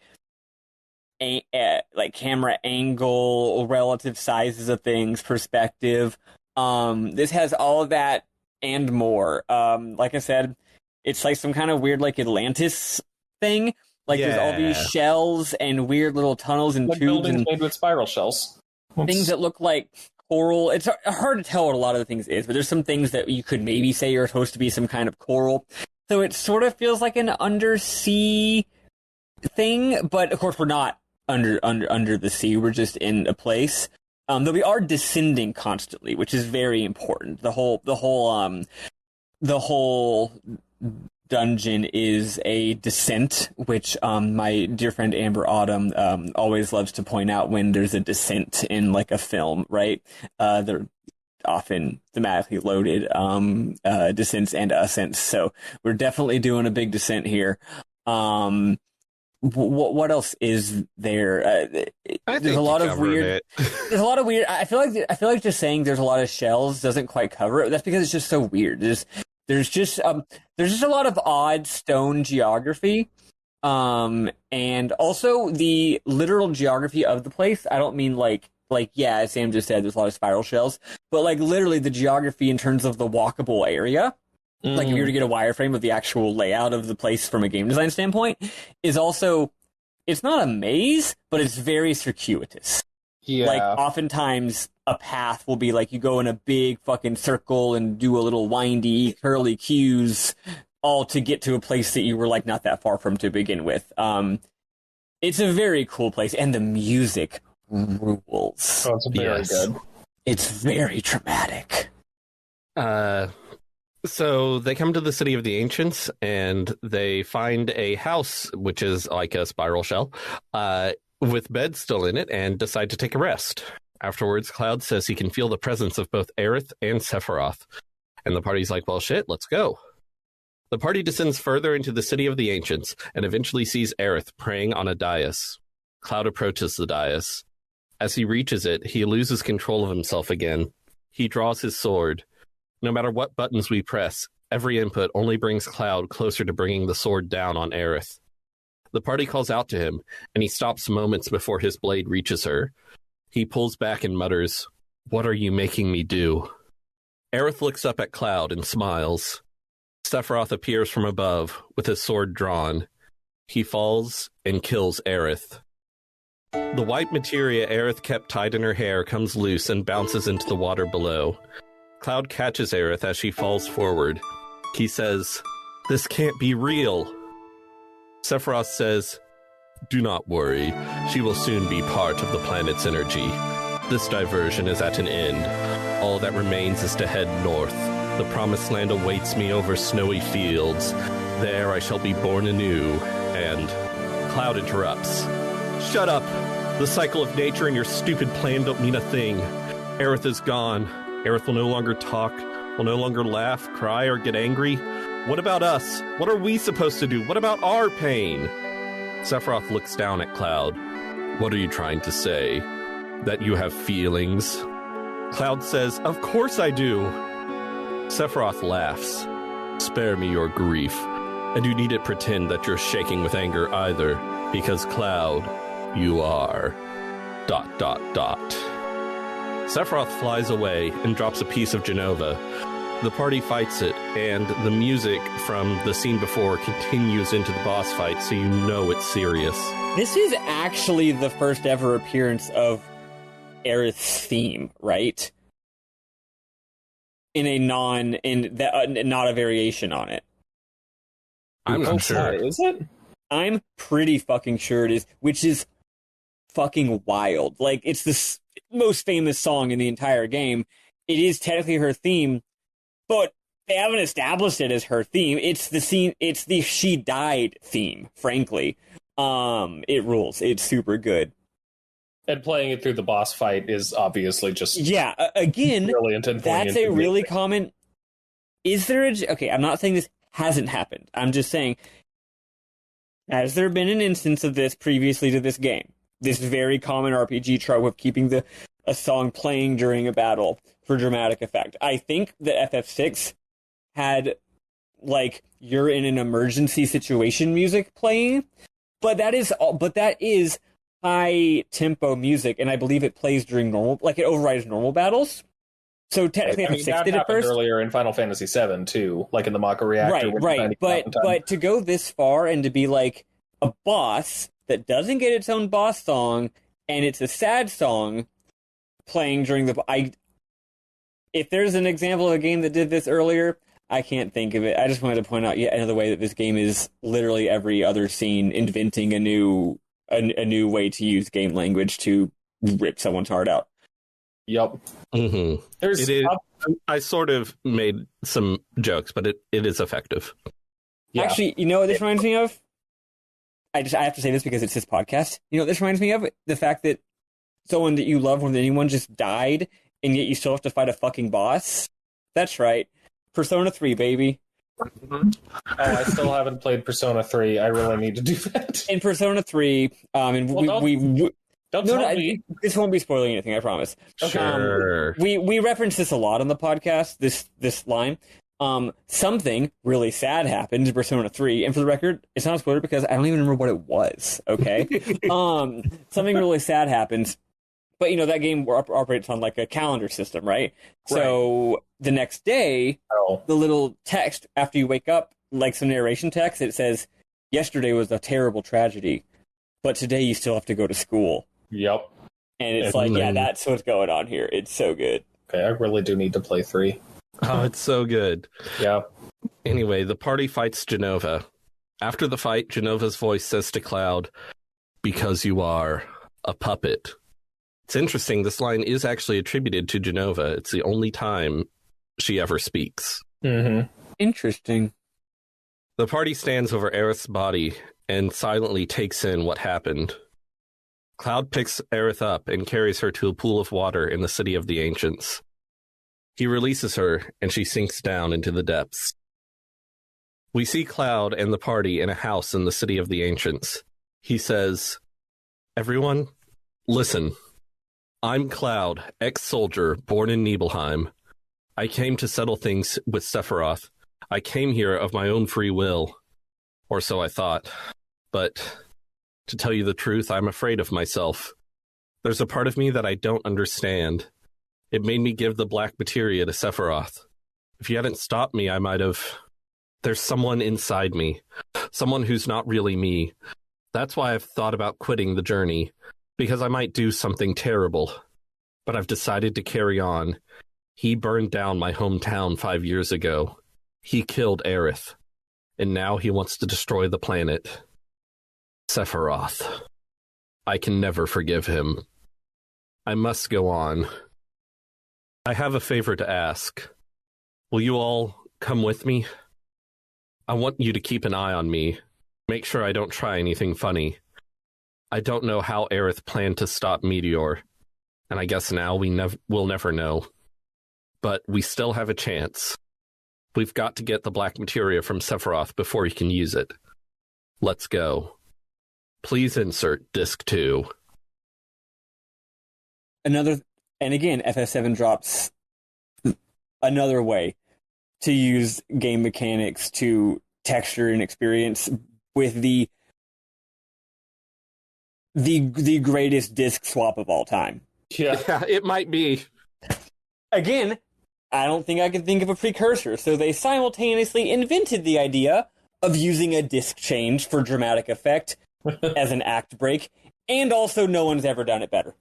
camera angle, relative sizes of things, perspective. This has all of that and more. Like I said, it's like some kind of weird like Atlantis thing. Like there's all these shells and weird little tunnels and tubes buildings made with spiral shells. Things that look like coral. It's hard to tell what a lot of the things is, but there's some things that you could maybe say are supposed to be some kind of coral. So it sort of feels like an undersea thing, but of course we're not under the sea. We're just in a place. Though we are descending constantly, which is very important. The whole dungeon is a descent, which my dear friend Amber Autumn always loves to point out when there's a descent in like a film, right? They're often thematically loaded descents and ascents, so we're definitely doing a big descent here. What else is there? There's a lot of weird. There's a lot of weird. I feel like just saying there's a lot of shells doesn't quite cover it. That's because it's just so weird. There's just a lot of odd stone geography, and also the literal geography of the place. I don't mean like as Sam just said, there's a lot of spiral shells, but like literally the geography in terms of the walkable area. Like if you were to get a wireframe of the actual layout of the place from a game design standpoint, is also, it's not a maze, but it's very circuitous. Yeah. Like oftentimes a path will be like you go in a big fucking circle and do a little windy curly cues all to get to a place that you were like not that far from to begin with. It's a very cool place, and the music rules. Oh, it's very good. It's very dramatic. So they come to the city of the ancients, and they find a house, which is like a spiral shell, with beds still in it, and decide to take a rest. Afterwards, Cloud says he can feel the presence of both Aerith and Sephiroth. And the party's like, well, shit, let's go. The party descends further into the city of the ancients, and eventually sees Aerith praying on a dais. Cloud approaches the dais. As he reaches it, he loses control of himself again. He draws his sword. No matter what buttons we press, every input only brings Cloud closer to bringing the sword down on Aerith. The party calls out to him, and he stops moments before his blade reaches her. He pulls back and mutters, "What are you making me do?" Aerith looks up at Cloud and smiles. Sephiroth appears from above, with his sword drawn. He falls and kills Aerith. The white materia Aerith kept tied in her hair comes loose and bounces into the water below. Cloud catches Aerith as she falls forward. He says, "This can't be real." Sephiroth says, "Do not worry. She will soon be part of the planet's energy. This diversion is at an end. All that remains is to head north. The promised land awaits me over snowy fields. There I shall be born anew." And Cloud interrupts. "Shut up! The cycle of nature and your stupid plan don't mean a thing. Aerith is gone. Aerith will no longer talk, will no longer laugh, cry, or get angry. What about us? What are we supposed to do? What about our pain?" Sephiroth looks down at Cloud. "What are you trying to say? That you have feelings?" Cloud says, "Of course I do." Sephiroth laughs. "Spare me your grief. And you needn't pretend that you're shaking with anger either, because Cloud, you are... ... Sephiroth flies away and drops a piece of Genova. The party fights it, and the music from the scene before continues into the boss fight, so you know it's serious. This is actually the first ever appearance of Aerith's theme, right? Not a variation on it. I'm not sure. Is it? I'm pretty fucking sure it is, which is fucking wild. Like, it's the most famous song in the entire game. It is technically her theme, but they haven't established it as her theme. It's the She Died theme, frankly. It rules. It's super good. And playing it through the boss fight is obviously just... Yeah, again, that's a really common... Is there okay, I'm not saying this hasn't happened. I'm just saying, has there been an instance of this previously to this game? This very common RPG trope of keeping a song playing during a battle for dramatic effect. I think that FF6 had, like, you're in an emergency situation music playing, but that is high tempo music, and I believe it plays during normal, like, it overrides normal battles. So technically, FF6 did it first. Earlier in Final Fantasy VII too, like in the Mako reactor. Right. But to go this far and to be like a boss that doesn't get its own boss song, and it's a sad song playing during the... If there's an example of a game that did this earlier, I can't think of it. I just wanted to point out yet another way that this game is literally every other scene inventing a new way to use game language to rip someone's heart out. Yep. Mm-hmm. I sort of made some jokes, but it is effective. Yeah. Actually, you know what this reminds me of? I have to say this because it's this podcast. You know what this reminds me of? The fact that someone that you love more than anyone just died, and yet you still have to fight a fucking boss. That's right. Persona 3, baby. Mm-hmm. I still haven't played Persona 3. I really need to do that. In Persona 3, don't tell me. This won't be spoiling anything, I promise. Sure. We reference this a lot on the podcast, this line. Something really sad happened in Persona 3, and for the record, it's not a spoiler because I don't even remember what it was, okay? Something really sad happens, but, you know, that game operates on, like, a calendar system, right? So the next day, the little text after you wake up, like some narration text, it says, "Yesterday was a terrible tragedy, but today you still have to go to school." Yep. And it's like, yeah, that's what's going on here. It's so good. Okay, I really do need to play 3. Oh, it's so good. Yeah. Anyway, the party fights Genova. After the fight, Genova's voice says to Cloud, "Because you are a puppet." It's interesting, this line is actually attributed to Genova. It's the only time she ever speaks. Mm-hmm. Interesting. The party stands over Aerith's body and silently takes in what happened. Cloud picks Aerith up and carries her to a pool of water in the City of the Ancients. He releases her, and she sinks down into the depths. We see Cloud and the party in a house in the City of the Ancients. He says, "Everyone, listen. I'm Cloud, ex-soldier, born in Nibelheim. I came to settle things with Sephiroth. I came here of my own free will. Or so I thought. But to tell you the truth, I'm afraid of myself. There's a part of me that I don't understand. It made me give the black materia to Sephiroth. If you hadn't stopped me, I might have... There's someone inside me. Someone who's not really me. That's why I've thought about quitting the journey. Because I might do something terrible. But I've decided to carry on. He burned down my hometown 5 years ago. He killed Aerith. And now he wants to destroy the planet. Sephiroth. I can never forgive him. I must go on. I have a favor to ask. Will you all come with me? I want you to keep an eye on me. Make sure I don't try anything funny. I don't know how Aerith planned to stop Meteor, and I guess now we'll never know. But we still have a chance. We've got to get the black materia from Sephiroth before he can use it. Let's go. Please insert disc 2. And again, FF7 drops another way to use game mechanics to texture and experience with the greatest disc swap of all time. Yeah, it might be. Again, I don't think I can think of a precursor, so they simultaneously invented the idea of using a disc change for dramatic effect as an act break, and also no one's ever done it better.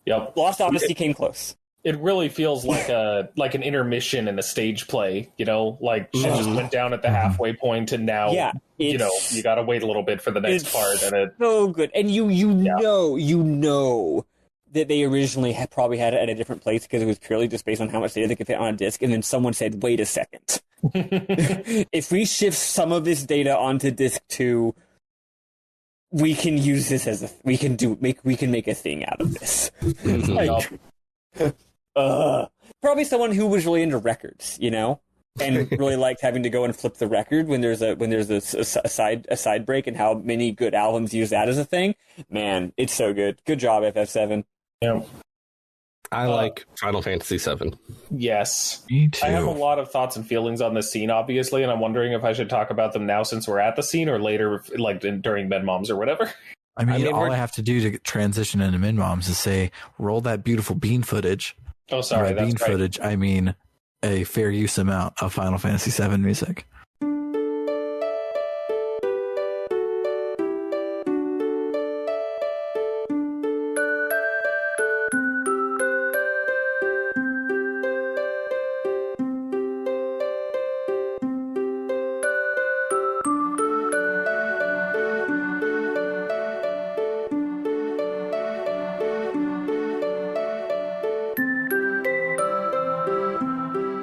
Yep. Lost Odyssey came close. It really feels like an intermission in a stage play, you know, like she just went down at the halfway point, and now you got to wait a little bit for the next part, and it's so good. And you know that they originally had probably had it at a different place because it was purely just based on how much data they could fit on a disk, and then someone said, "Wait a second, if we shift some of this data onto disk 2, we can use this as we can make a thing out of this." Probably someone who was really into records, you know, and really liked having to go and flip the record when there's a side break, and how many good albums use that as a thing. Man, it's so good. Good job, FF7. Yeah. I like Final Fantasy VII. Yes. Me too. I have a lot of thoughts and feelings on this scene, obviously, and I'm wondering if I should talk about them now since we're at the scene, or later, like during MedMoms or whatever. I mean all I have to do to transition into MinMoms is say, roll that beautiful bean footage. Oh, sorry. By bean footage, I mean a fair use amount of Final Fantasy VII music.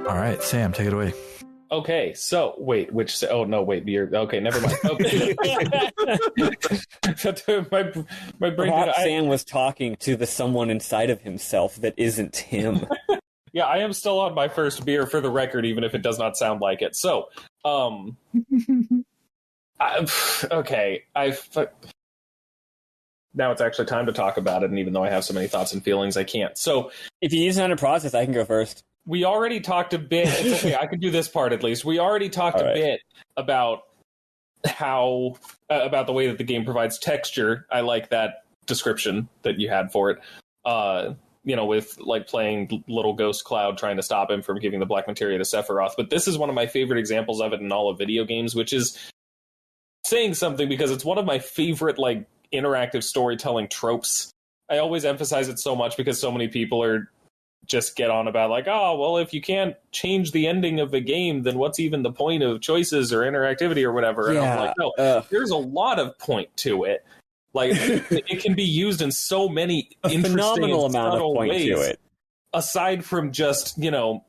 All right, Sam, take it away. Okay, so wait, you're okay. Never mind. Okay. my brain. Sam was talking to the someone inside of himself that isn't him. Yeah, I am still on my first beer, for the record, even if it does not sound like it. So, okay, now it's actually time to talk about it, and even though I have so many thoughts and feelings, I can't. So, if you need time to process, I can go first. We already talked a bit. It's okay, I can do this part at least. We already talked a bit about how about the way that the game provides texture. I like that description that you had for it. You know, with like playing little ghost Cloud trying to stop him from giving the black materia to Sephiroth. But this is one of my favorite examples of it in all of video games, which is saying something because it's one of my favorite like interactive storytelling tropes. I always emphasize it so much because so many people are just get on about like, oh, well, if you can't change the ending of a game, then what's even the point of choices or interactivity or whatever? And I'm like, no, there's a lot of point to it. Like, it can be used in so many interesting phenomenal and amount of subtle point ways. to it. aside from just,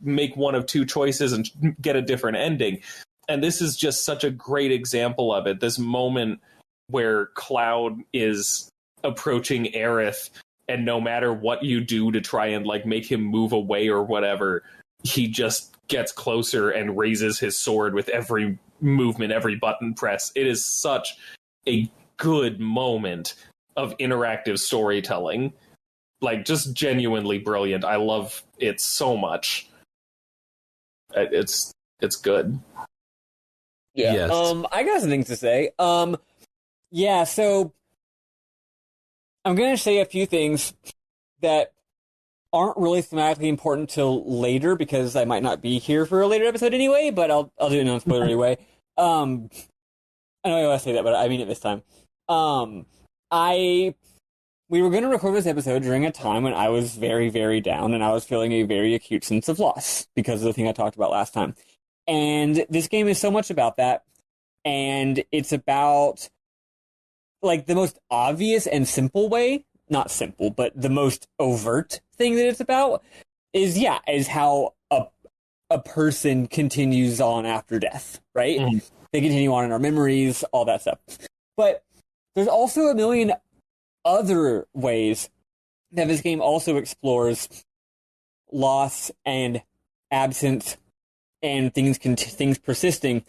make one of two choices and get a different ending. And this is just such a great example of it. This moment where Cloud is approaching Aerith, and no matter what you do to try and like make him move away or whatever, he just gets closer and raises his sword with every movement, every button press. It is such a good moment of interactive storytelling. Like, just genuinely brilliant. I love it so much. It's good. Yeah. Yes. I got some things to say. Yeah, so I'm going to say a few things that aren't really thematically important till later, because I might not be here for a later episode anyway, but I'll do it non-spoilery way. I know I always say that, but I mean it this time. We were going to record this episode during a time when I was very, very down, and I was feeling a very acute sense of loss because of the thing I talked about last time. And this game is so much about that, and it's about, like, the most obvious and simple way, not simple, but the most overt thing that it's about is how a person continues on after death, right? Mm-hmm. They continue on in our memories, all that stuff. But there's also a million other ways that this game also explores loss and absence and things persisting.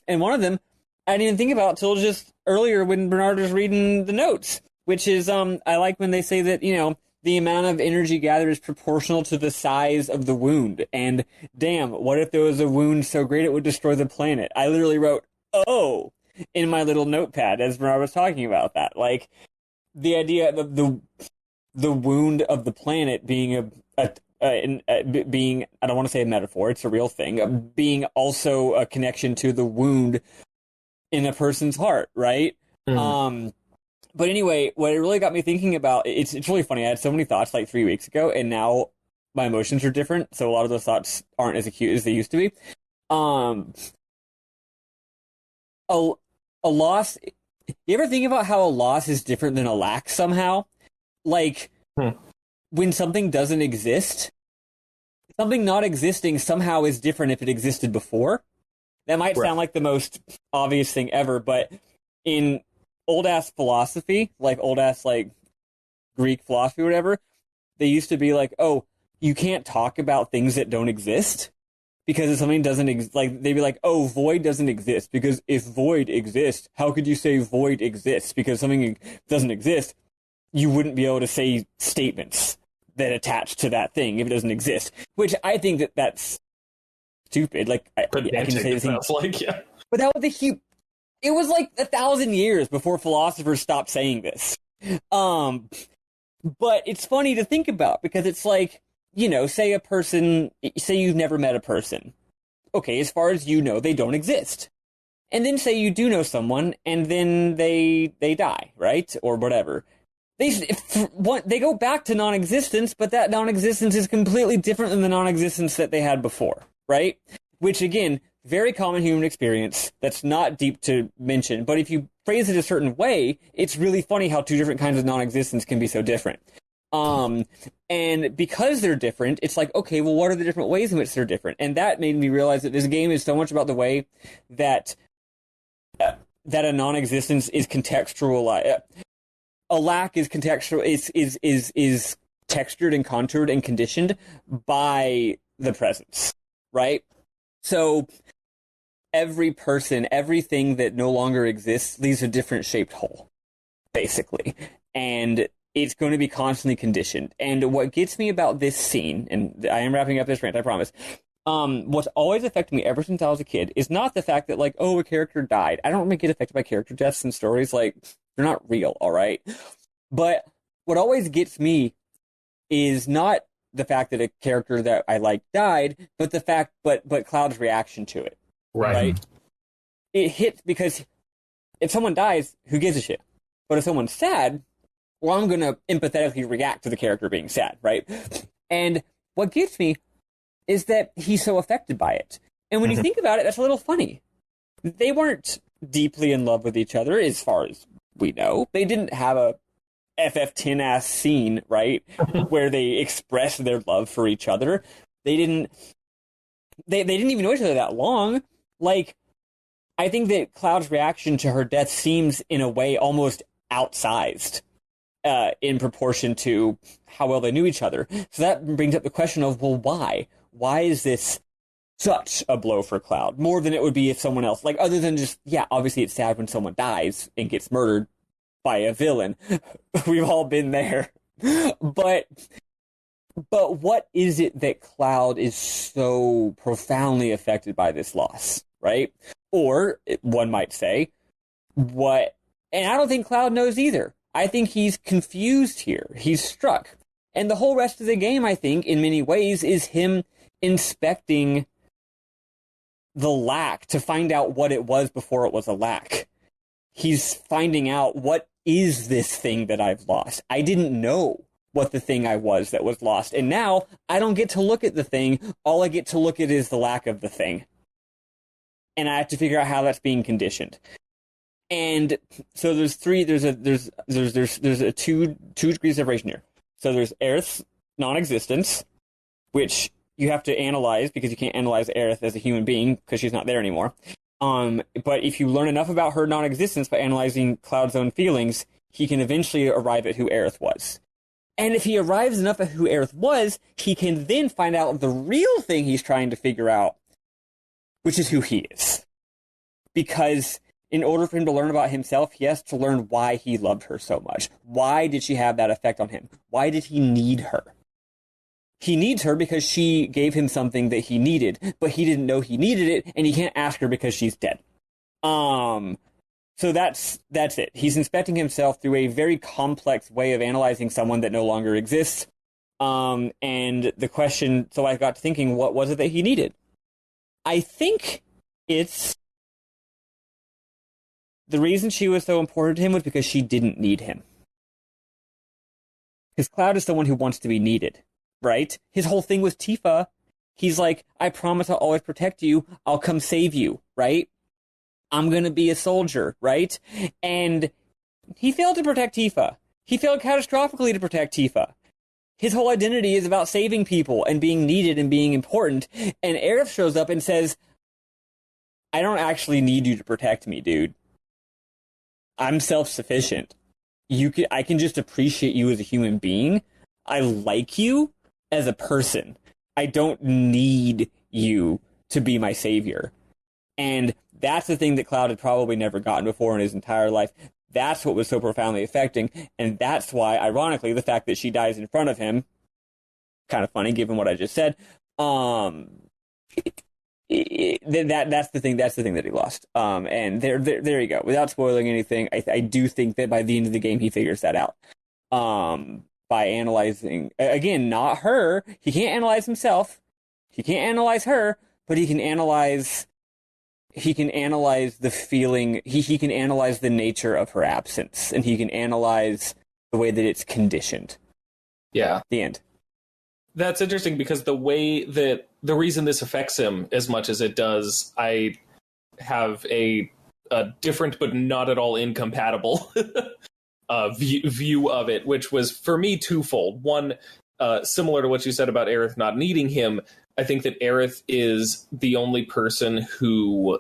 And one of them I didn't even think about till just earlier when Bernard was reading the notes, which is I like when they say that, the amount of energy gathered is proportional to the size of the wound. And damn, what if there was a wound so great it would destroy the planet? I literally wrote, "Oh," in my little notepad as Bernard was talking about that. Like, the idea of the wound of the planet being being, I don't want to say a metaphor, it's a real thing, being also a connection to the wound in a person's heart, right? Mm. But anyway, what it really got me thinking about, it's really funny. I had so many thoughts like 3 weeks ago, and now my emotions are different, so a lot of those thoughts aren't as acute as they used to be. A loss. You ever think about how a loss is different than a lack somehow? Like, when something doesn't exist, something not existing somehow is different if it existed before. That might sound like the most obvious thing ever, but in old-ass philosophy, like old-ass, like, Greek philosophy or whatever, they used to be like, oh, you can't talk about things that don't exist, because if something doesn't like, they'd be like, oh, void doesn't exist, because if void exists, how could you say void exists? Because something doesn't exist, you wouldn't be able to say statements that attach to that thing if it doesn't exist, which I think that's stupid. Like, I can say the thing. Like, yeah. But that was it was like 1,000 years before philosophers stopped saying this. But it's funny to think about, because it's like, say you've never met a person. Okay, as far as you know, they don't exist. And then say you do know someone, and then they die, right? Or whatever. They go back to non-existence, but that non-existence is completely different than the non-existence that they had before, right? Which, again, very common human experience that's not deep to mention, but if you phrase it a certain way, it's really funny how two different kinds of non-existence can be so different. And because they're different, it's like, okay, well, what are the different ways in which they're different? And that made me realize that this game is so much about the way that a non-existence is contextual. A lack is contextual, is textured and contoured and conditioned by the presence, right? So every person, everything that no longer exists leaves a different shaped hole, basically. And it's going to be constantly conditioned. And what gets me about this scene, and I am wrapping up this rant, I promise, what's always affected me ever since I was a kid is not the fact that, like, oh, a character died. I don't really get affected by character deaths in stories. Like, they're not real, all right? But what always gets me is not the fact that a character that I like died, but the fact, but Cloud's reaction to it. Right? It hits, because if someone dies, who gives a shit? But if someone's sad, well, I'm going to empathetically react to the character being sad, right? And what gets me is that he's so affected by it. And when you think about it, that's a little funny. They weren't deeply in love with each other, as far as we know. They didn't have a FF10 ass scene, right, where they express their love for each other. They didn't even know each other that long. Like, I think that Cloud's reaction to her death seems, in a way, almost outsized in proportion to how well they knew each other. So that brings up the question of, well, why? Why is this such a blow for Cloud? More than it would be if someone else, like, other than just, yeah, obviously it's sad when someone dies and gets murdered by a villain. We've all been there. But what is it that Cloud is so profoundly affected by this loss, right? Or, one might say, what... And I don't think Cloud knows either. I think he's confused here. He's struck. And the whole rest of the game, I think, in many ways, is him inspecting the lack to find out what it was before it was a lack. He's finding out, what is this thing that I've lost? I didn't know what the thing I was that was lost. And now I don't get to look at the thing. All I get to look at is the lack of the thing. And I have to figure out how that's being conditioned. And so there's two degrees of separation here. So there's Aerith's non-existence, which you have to analyze because you can't analyze Aerith as a human being because she's not there anymore. But if you learn enough about her non-existence by analyzing Cloud's own feelings, he can eventually arrive at who Aerith was. And if he arrives enough at who Aerith was, he can then find out the real thing he's trying to figure out, which is who he is. Because in order for him to learn about himself, he has to learn why he loved her so much. Why did she have that effect on him? Why did he need her? He needs her because she gave him something that he needed, but he didn't know he needed it, and he can't ask her because she's dead. So that's it. He's inspecting himself through a very complex way of analyzing someone that no longer exists. And the question, so I got to thinking, what was it that he needed? I think it's the reason she was so important to him was because she didn't need him. Because Cloud is someone who wants to be needed, right? His whole thing was Tifa. He's like, I promise I'll always protect you. I'll come save you, right? I'm going to be a soldier, right? And he failed to protect Tifa. He failed catastrophically to protect Tifa. His whole identity is about saving people and being needed and being important. And Aerith shows up and says, I don't actually need you to protect me, dude. I'm self-sufficient. I can just appreciate you as a human being. I like you as a person. I don't need you to be my savior. And that's the thing that Cloud had probably never gotten before in his entire life. That's what was so profoundly affecting. And that's why, ironically, the fact that she dies in front of him, kind of funny given what I just said, that's the thing that he lost. And there you go. Without spoiling anything, I do think that by the end of the game he figures that out. By analyzing, again, not her. He can't analyze himself. He can't analyze her, but he can analyze the feeling. He can analyze the nature of her absence, and he can analyze the way that it's conditioned. Yeah. The end. That's interesting because the reason this affects him as much as it does, I have a different but not at all incompatible view of it, which was for me twofold. One, similar to what you said about Aerith not needing him, I think that Aerith is the only person who,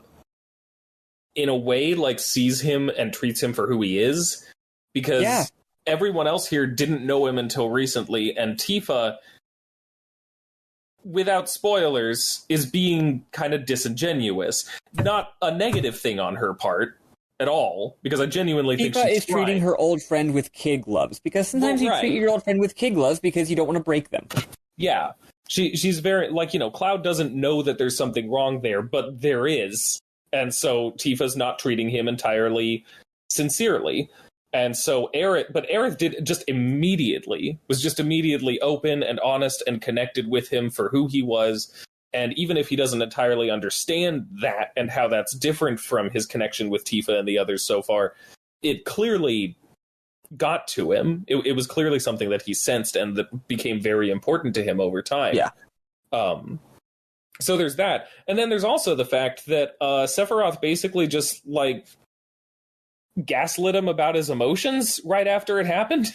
in a way, like sees him and treats him for who he is, because everyone else here didn't know him until recently, and Tifa, without spoilers, is being kind of disingenuous. Not a negative thing on her part at all, because I genuinely think she's treating her old friend with kid gloves, because sometimes you treat your old friend with kid gloves because you don't want to break them. Yeah. She's very, like, Cloud doesn't know that there's something wrong there, but there is. And so Tifa's not treating him entirely sincerely. And so Aerith was just immediately open and honest and connected with him for who he was. And even if he doesn't entirely understand that and how that's different from his connection with Tifa and the others so far, it clearly got to him. It was clearly something that he sensed and that became very important to him over time. Yeah. So there's that. And then there's also the fact that Sephiroth basically just, like, gaslit him about his emotions right after it happened.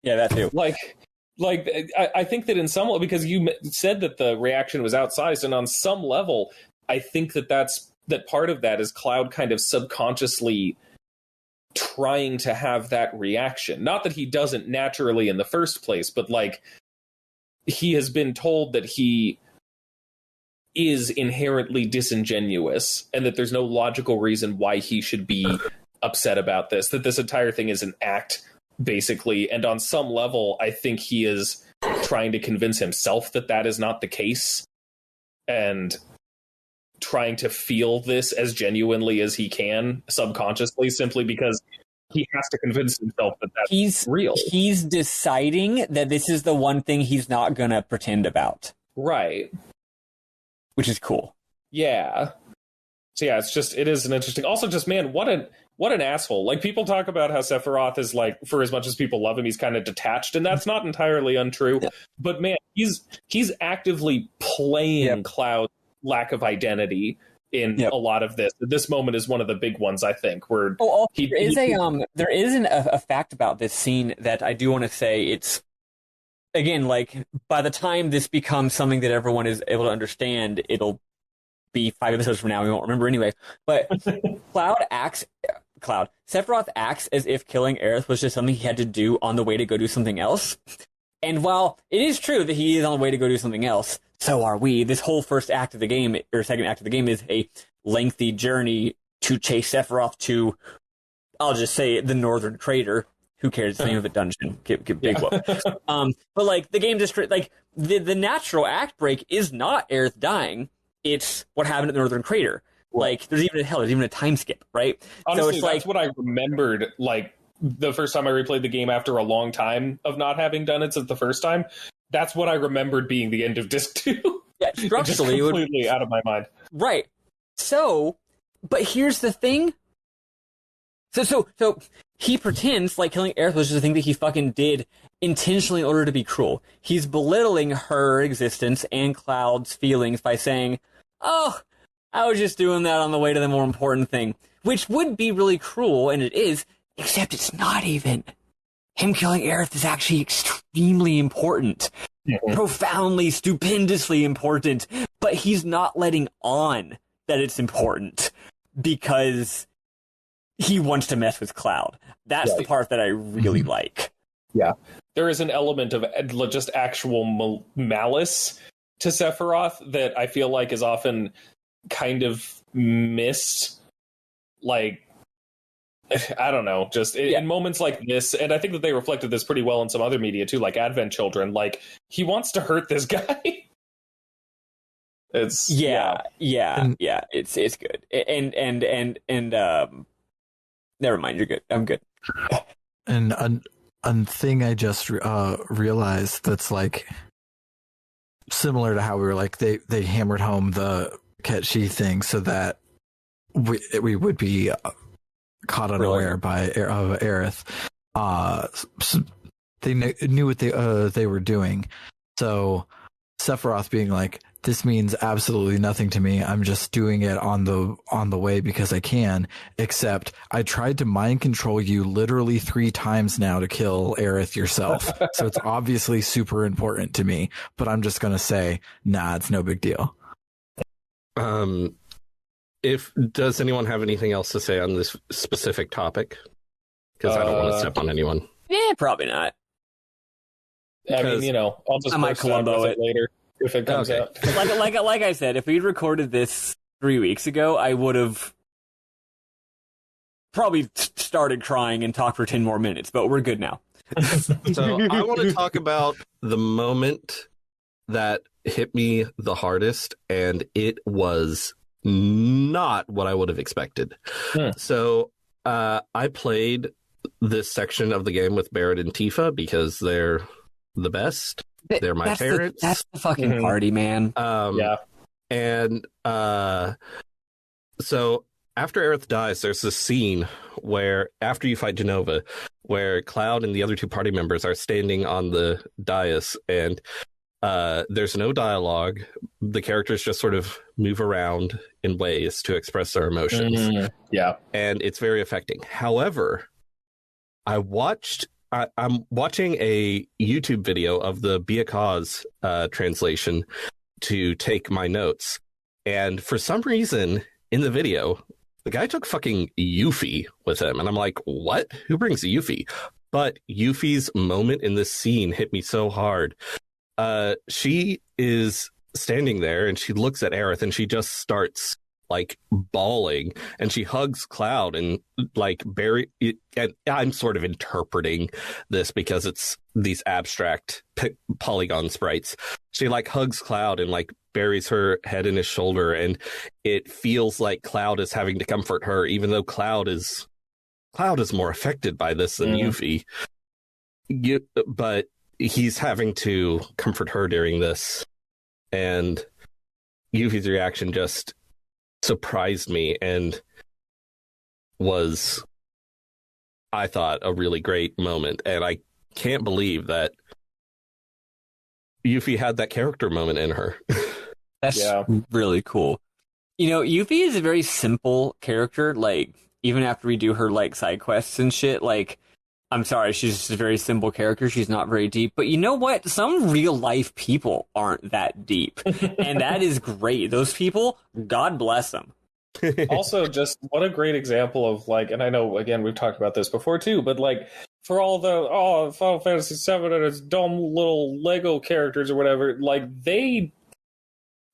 Yeah, that too. I think that in some, because you said that the reaction was outsized, and on some level, I think that part of that is Cloud kind of subconsciously trying to have that reaction. Not that he doesn't naturally in the first place, but like he has been told that he is inherently disingenuous and that there's no logical reason why he should be upset about this, that this entire thing is an act, basically. And on some level, I think he is trying to convince himself that that is not the case and trying to feel this as genuinely as he can subconsciously, simply because he has to convince himself that that's real. He's deciding that this is the one thing he's not going to pretend about. Right. Which is cool. Yeah. So yeah, it is an interesting, also just, man, what an asshole. Like, people talk about how Sephiroth is like, for as much as people love him, he's kind of detached, and that's not entirely untrue. Yeah. But man, he's actively playing Cloud's lack of identity in a lot of this. This moment is one of the big ones, I think, where there is a fact about this scene that I do want to say. It's, again, like, by the time this becomes something that everyone is able to understand, it'll be 5 episodes from now. We won't remember anyway. But Sephiroth acts as if killing Aerith was just something he had to do on the way to go do something else. And while it is true that he is on the way to go do something else, so are we. This whole first act of the game, or second act of the game, is a lengthy journey to chase Sephiroth to, I'll just say, the Northern Crater. Who cares? It's the name of a dungeon. Big whoop. But like, the game just, like, the natural act break is not Aerith dying. It's what happened at the Northern Crater. Like, there's even a time skip, right? Honestly, so it's that's what I remembered, like, the first time I replayed the game after a long time of not having done it since the first time. That's what I remembered being the end of Disc 2. Yeah, structurally, just completely out of my mind. Right. So, but here's the thing. So he pretends like killing Aerith was just a thing that he fucking did intentionally in order to be cruel. He's belittling her existence and Cloud's feelings by saying, "Oh, I was just doing that on the way to the more important thing," which would be really cruel, and it is, except it's not even. Him killing Aerith is actually extremely important. Mm-hmm. Profoundly, stupendously important, but he's not letting on that it's important because he wants to mess with Cloud. That's the part that I really like. Yeah. There is an element of just actual malice to Sephiroth that I feel like is often kind of missed. Like, I don't know, just in moments like this, and I think that they reflected this pretty well in some other media too, like Advent Children. Like, he wants to hurt this guy. It's it's good. And never mind, you're good. I'm good. And a thing I just realized that's like similar to how we were like they hammered home the Ketchi thing so that we would be caught unaware by Aerith. So they knew what they were doing. So Sephiroth being like, "This means absolutely nothing to me. I'm just doing it on the way because I can. Except I tried to mind control you literally 3 times now to kill Aerith yourself. So it's obviously super important to me. But I'm just gonna say, nah, it's no big deal." Does anyone have anything else to say on this specific topic? Because I don't want to step on anyone. Yeah, probably not. I mean, I'll just Columbo it later if it comes out. like I said, if we'd recorded this 3 weeks ago, I would have probably started crying and talked for 10 more minutes, but we're good now. So I want to talk about the moment that hit me the hardest, and it was not what I would have expected. So I played this section of the game with Barrett and Tifa because they're the best. They're my parents. That's the fucking party, man. And so after Aerith dies, there's this scene where, after you fight Jenova, where Cloud and the other 2 party members are standing on the dais, and there's no dialogue. The characters just sort of move around in ways to express their emotions. Yeah. And it's very affecting. However, I watched I'm watching a YouTube video of the Be a Cause translation to take my notes. And for some reason in the video, the guy took fucking Yuffie with him. And I'm like, what? Who brings Yuffie? But Yuffie's moment in this scene hit me so hard. She is standing there and she looks at Aerith and she just starts like bawling, and she hugs Cloud and like bury it. And I'm sort of interpreting this because it's these abstract polygon sprites. She like hugs Cloud and like buries her head in his shoulder, and it feels like Cloud is having to comfort her, even though Cloud is more affected by this than Yuffie. But he's having to comfort her during this, and Yuffie's reaction just surprised me and was, I thought, a really great moment. And I can't believe that Yuffie had that character moment in her. That's really cool. You know, Yuffie is a very simple character. Like, even after we do her like side quests and shit, like, I'm sorry, she's just a very simple character. She's not very deep. But you know what? Some real life people aren't that deep. And that is great. Those people, God bless them. Also, just what a great example of like, and I know, again, we've talked about this before too, but like, for all the, Final Fantasy VII and its dumb little Lego characters or whatever, like, they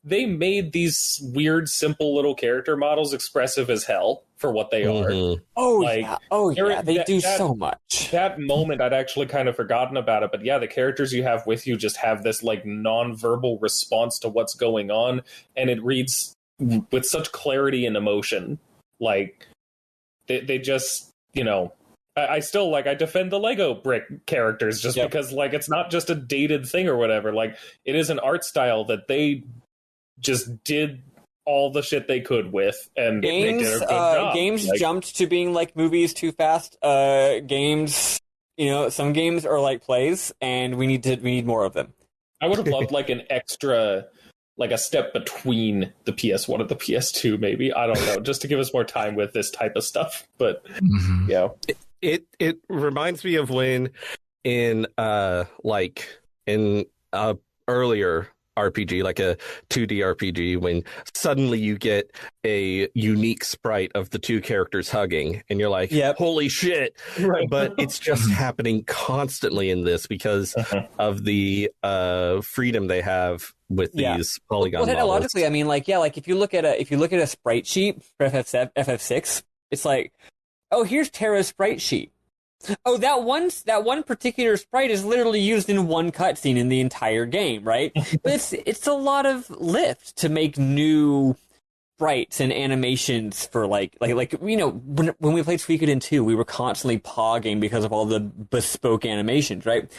made these weird, simple little character models expressive as hell for what they are. Oh, like, yeah. Oh, yeah. They do so much. That moment, I'd actually kind of forgotten about it. But yeah, the characters you have with you just have this like non-verbal response to what's going on. And it reads with such clarity and emotion. Like, they just, you know... I still, like, I defend the Lego brick characters just because, like, it's not just a dated thing or whatever. Like, it is an art style that they just did all the shit they could with, and they did a good job. Games jumped to being like movies too fast. Games, you know, some games are like plays, and we need more of them. I would have loved like an extra, like a step between the PS1 and the PS2, maybe. I don't know, just to give us more time with this type of stuff. But yeah, it reminds me of when in earlier RPG, like a 2D RPG, when suddenly you get a unique sprite of the two characters hugging, and you're like, holy shit. Right. But it's just happening constantly in this because of the freedom they have with these polygon models. Technologically, I mean, like, like if you look at a sprite sheet for FF6, it's like, oh, here's Terra's sprite sheet. Oh, that one particular sprite is literally used in one cutscene in the entire game, right? But it's a lot of lift to make new sprites and animations for like you know, when we played Suikoden 2, we were constantly pogging because of all the bespoke animations, right?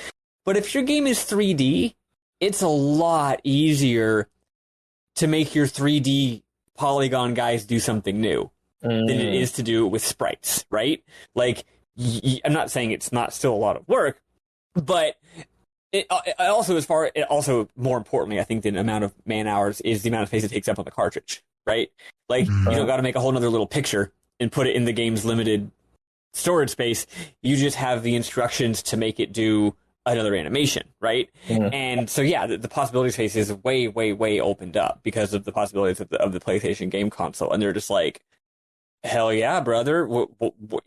But if your game is 3D, it's a lot easier to make your 3D polygon guys do something new than it is to do it with sprites, right? Like, I'm not saying it's not still a lot of work, but it also more importantly, I think, the amount of man hours is the amount of space it takes up on the cartridge, right? Like, you don't got to make a whole nother little picture and put it in the game's limited storage space. You just have the instructions to make it do another animation, right? And so, the possibility space is way, way, way opened up because of the possibilities of the PlayStation game console, and they're just like, hell yeah, brother. We're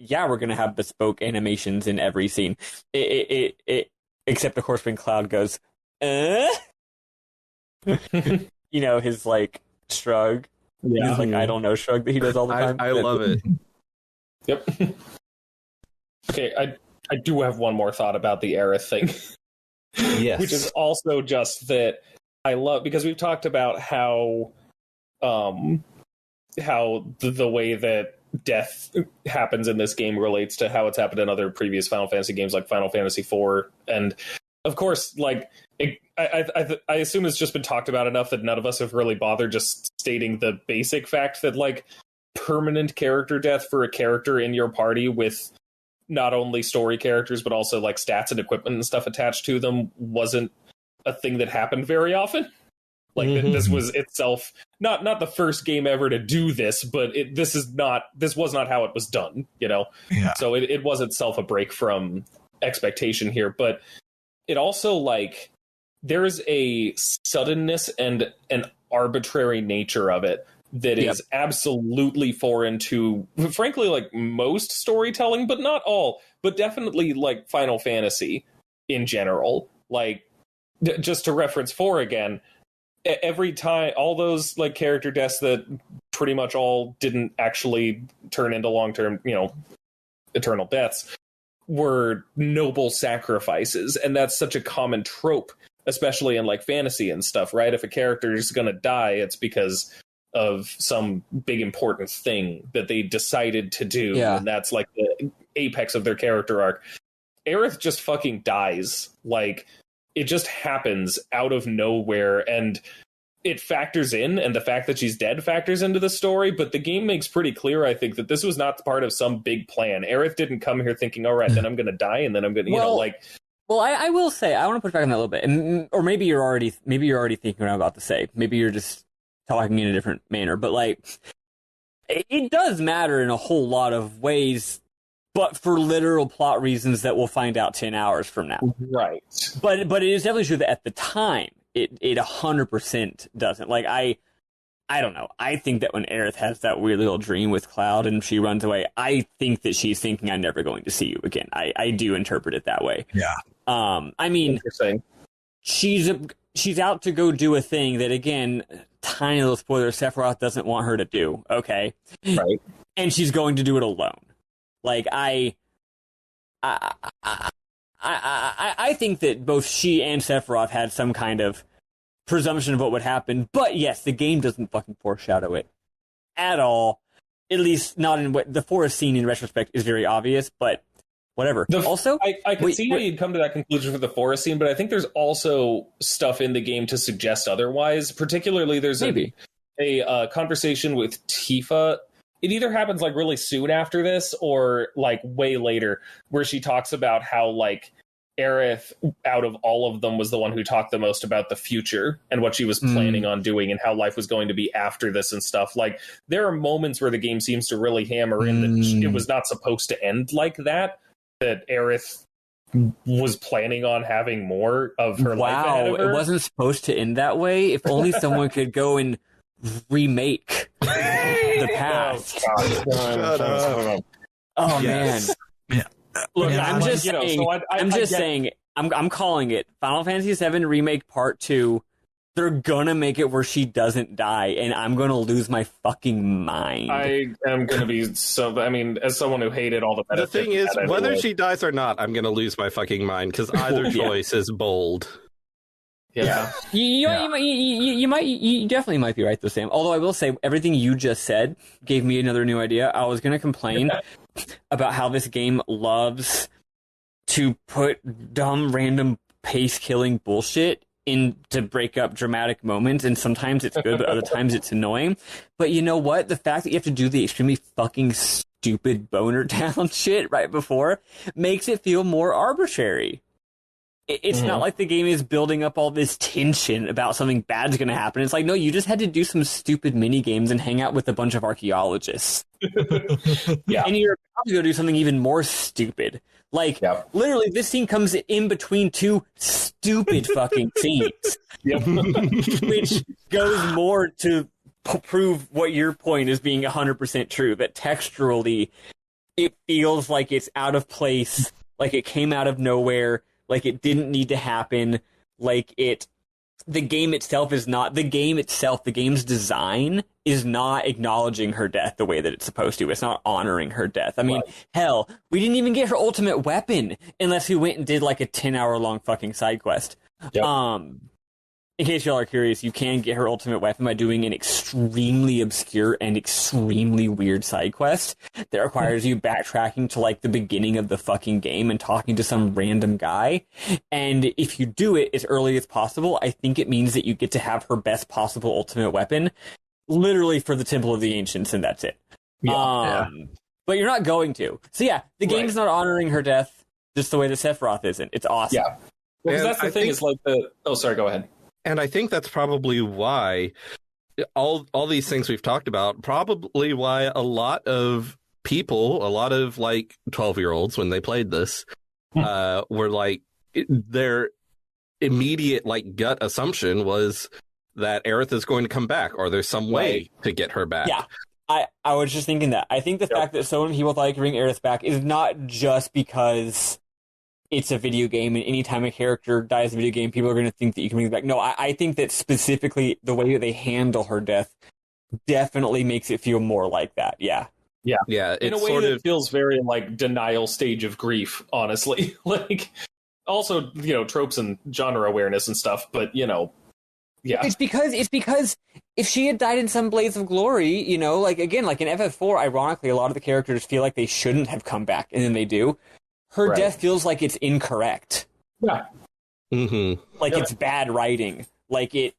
going to have bespoke animations in every scene. Except, of course, when Cloud goes, you know, his, like, shrug. Yeah. His, like, I don't know shrug that he does all the time. I love it. Yep. Okay, I do have one more thought about the Aerith thing. Yes. Which is also just that I love, because we've talked about how the way that death happens in this game relates to how it's happened in other previous Final Fantasy games, like Final Fantasy IV. And of course, like, I assume it's just been talked about enough that none of us have really bothered just stating the basic fact that, like, permanent character death for a character in your party with not only story characters but also like stats and equipment and stuff attached to them wasn't a thing that happened very often. Like, this was itself not the first game ever to do this, but this was not how it was done, you know? Yeah. So it was itself a break from expectation here, but it also, like, there is a suddenness and an arbitrary nature of it that is absolutely foreign to, frankly, like, most storytelling, but not all, but definitely, like, Final Fantasy in general. Like, just to reference 4 again, every time, all those, like, character deaths that pretty much all didn't actually turn into long-term, eternal deaths, were noble sacrifices, and that's such a common trope, especially in, like, fantasy and stuff, right? If a character is going to die, it's because of some big important thing that they decided to do, and that's, like, the apex of their character arc. Aerith just fucking dies. Like, it just happens out of nowhere, and it factors in, and the fact that she's dead factors into the story, but the game makes pretty clear, I think, that this was not part of some big plan. Aerith didn't come here thinking, all right, then I'm going to die, and then I'm going to, Well, I will say, I want to push back on that a little bit, or maybe you're already thinking what I'm about to say. Maybe you're just talking in a different manner, but, like, it does matter in a whole lot of ways, but for literal plot reasons that we'll find out 10 hours from now. Right. But it is definitely true that at the time, it 100% doesn't. Like, I don't know. I think that when Aerith has that weird little dream with Cloud and she runs away, I think that she's thinking, I'm never going to see you again. I do interpret it that way. Yeah. I mean, she's out to go do a thing that, again, tiny little spoiler, Sephiroth doesn't want her to do, okay? Right. And she's going to do it alone. Like, I think that both she and Sephiroth had some kind of presumption of what would happen, but yes, the game doesn't fucking foreshadow it at all. At least not in what the forest scene in retrospect is very obvious, but whatever. I could see how you'd come to that conclusion for the forest scene, but I think there's also stuff in the game to suggest otherwise. Particularly, there's a conversation with Tifa. It either happens, like, really soon after this or, like, way later, where she talks about how, like, Aerith, out of all of them, was the one who talked the most about the future and what she was planning on doing and how life was going to be after this and stuff. Like, there are moments where the game seems to really hammer in that it was not supposed to end like that, that Aerith was planning on having more of her life ahead of her. It wasn't supposed to end that way. If only someone could go and remake the past. Oh, yes. man. Yeah. Look, I'm just saying, I'm calling it Final Fantasy VII Remake Part 2. They're gonna make it where she doesn't die, and I'm gonna lose my fucking mind. I am gonna be so. I mean, as someone who hated all the benefits, the thing is, whether she dies or not, I'm gonna lose my fucking mind because either choice is bold. Yeah, you definitely might be right though, Sam. Although I will say, everything you just said gave me another new idea. I was gonna complain about how this game loves to put dumb, random, pace-killing bullshit in to break up dramatic moments, and sometimes it's good, but other times it's annoying. But you know what? The fact that you have to do the extremely fucking stupid boner town shit right before makes it feel more arbitrary. It's not like the game is building up all this tension about something bad's going to happen. It's like, no, you just had to do some stupid mini games and hang out with a bunch of archaeologists. Yeah. And you're about to go do something even more stupid. Like, literally, this scene comes in between two stupid fucking scenes. Which goes more to prove what your point is being 100% true, that texturally, it feels like it's out of place, like it came out of nowhere, like it didn't need to happen, like the game itself, the game's design is not acknowledging her death the way that it's supposed to. It's not honoring her death. I mean, hell, we didn't even get her ultimate weapon unless we went and did like a 10-hour-long fucking side quest. In case y'all are curious, you can get her ultimate weapon by doing an extremely obscure and extremely weird side quest that requires you backtracking to like the beginning of the fucking game and talking to some random guy. And if you do it as early as possible, I think it means that you get to have her best possible ultimate weapon, literally for the Temple of the Ancients, and that's it. But you're not going to. So yeah, the game's not honoring her death just the way that Sephiroth isn't. It's awesome. Yeah. Well, because that's the thing is like the... Oh, sorry, go ahead. And I think that's probably why all these things we've talked about, probably why a lot of people, a lot of like 12-year-olds when they played this, were like their immediate like gut assumption was that Aerith is going to come back, or there's some way to get her back. Yeah. I was just thinking that. I think the fact that so many people thought they could bring Aerith back is not just because it's a video game, and anytime a character dies in a video game, people are going to think that you can bring it back. No, I think that specifically the way that they handle her death definitely makes it feel more like that. Yeah. In a way that feels very like denial stage of grief, honestly. Like, also, tropes and genre awareness and stuff, but yeah. It's because if she had died in some blaze of glory, like again, like in FF4, ironically, a lot of the characters feel like they shouldn't have come back, and then they do. Her death feels like it's incorrect. Yeah. Mm-hmm. Like it's bad writing. Like it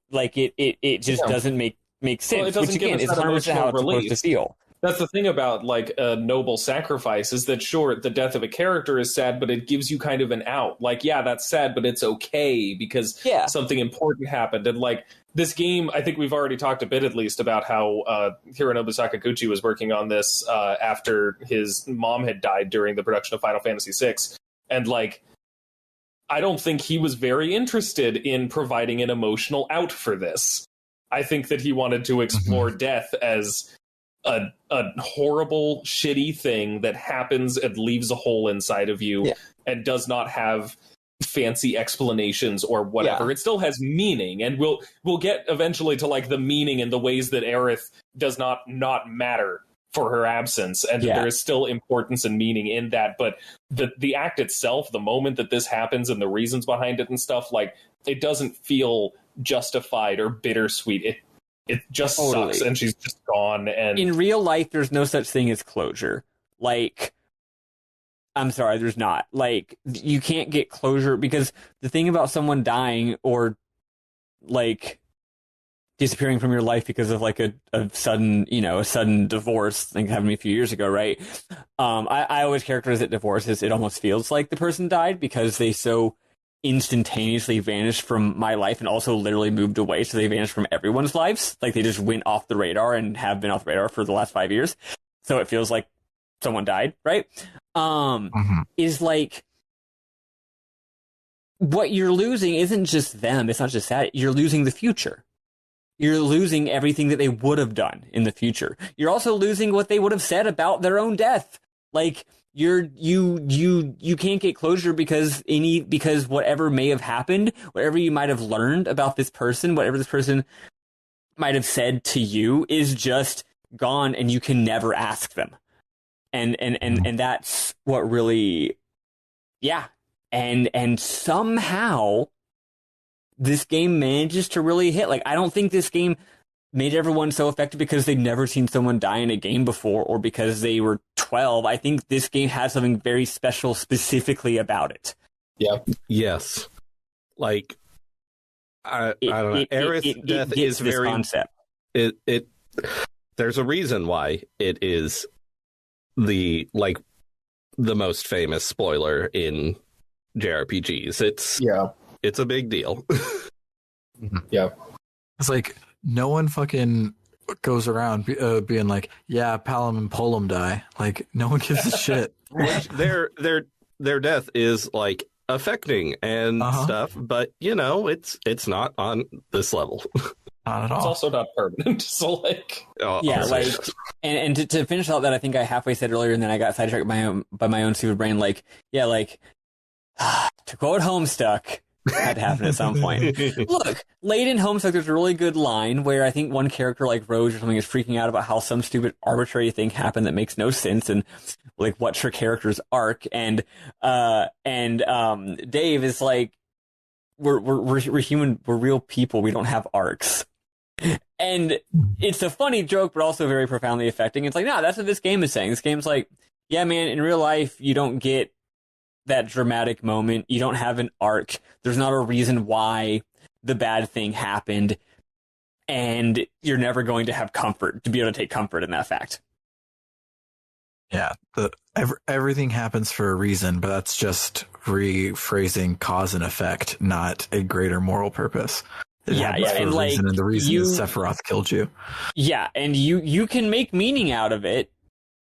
just doesn't make sense. Well, it doesn't which again is 100% how it's supposed to feel. That's the thing about like a noble sacrifice is that sure, the death of a character is sad, but it gives you kind of an out. Like, yeah, that's sad, but it's okay because something important happened. And like this game, I think we've already talked a bit at least about how Hironobu Sakaguchi was working on this after his mom had died during the production of Final Fantasy VI. And like, I don't think he was very interested in providing an emotional out for this. I think that he wanted to explore death as a horrible, shitty thing that happens and leaves a hole inside of you and does not have fancy explanations or whatever. Yeah. It still has meaning, and we'll get eventually to like the meaning in the ways that Aerith does not matter for her absence, and there is still importance and meaning in that. But the act itself, the moment that this happens and the reasons behind it and stuff, like it doesn't feel justified or bittersweet. It just sucks, and she's just gone. And in real life, there's no such thing as closure. Like, I'm sorry, there's not. Like, you can't get closure because the thing about someone dying or like disappearing from your life because of like a sudden divorce, like happened to me a few years ago, right? I always characterize it divorce as it almost feels like the person died because they so instantaneously vanished from my life and also literally moved away, so they vanished from everyone's lives. Like they just went off the radar and have been off the radar for the last 5 years, so it feels like someone died, right? Is like what you're losing isn't just them, it's not just that, you're losing the future. You're losing everything that they would have done in the future. You're also losing what they would have said about their own death. Like you can't get closure because whatever may have happened, whatever you might have learned about this person, whatever this person might have said to you is just gone, and you can never ask them. And that's what really, and somehow this game manages to really hit. Like, I don't think this game made everyone so effective because they'd never seen someone die in a game before or because they were 12. I think this game has something very special specifically about it. Yeah. Yes. Like, I don't know. Aerith's death is very... concept. There's a reason why it is the most famous spoiler in JRPGs. It's a big deal. Yeah. It's like no one fucking goes around being like, yeah, Palom and Polum die. Like, no one gives a shit. Their death is like affecting and stuff, but it's not on this level. Not at all. It's also not permanent. So like, and to finish out that, I think I halfway said earlier, and then I got sidetracked by my own stupid brain. Like, to quote Homestuck. Had to happen at some point. Look, late in Homestuck, there's a really good line where I think one character like Rose or something is freaking out about how some stupid arbitrary thing happened that makes no sense, and like what's her character's arc, and Dave is like, we're human, we're real people, we don't have arcs. And it's a funny joke, but also very profoundly affecting. It's like, no, that's what this game is saying. This game's like, yeah, man, in real life, you don't get that dramatic moment. You don't have an arc. There's not a reason why the bad thing happened, and you're never going to have comfort to be able to take comfort in that fact. Yeah, everything happens for a reason, but that's just rephrasing cause and effect, not a greater moral purpose. And like, and the reason is Sephiroth killed you. Yeah, and you can make meaning out of it.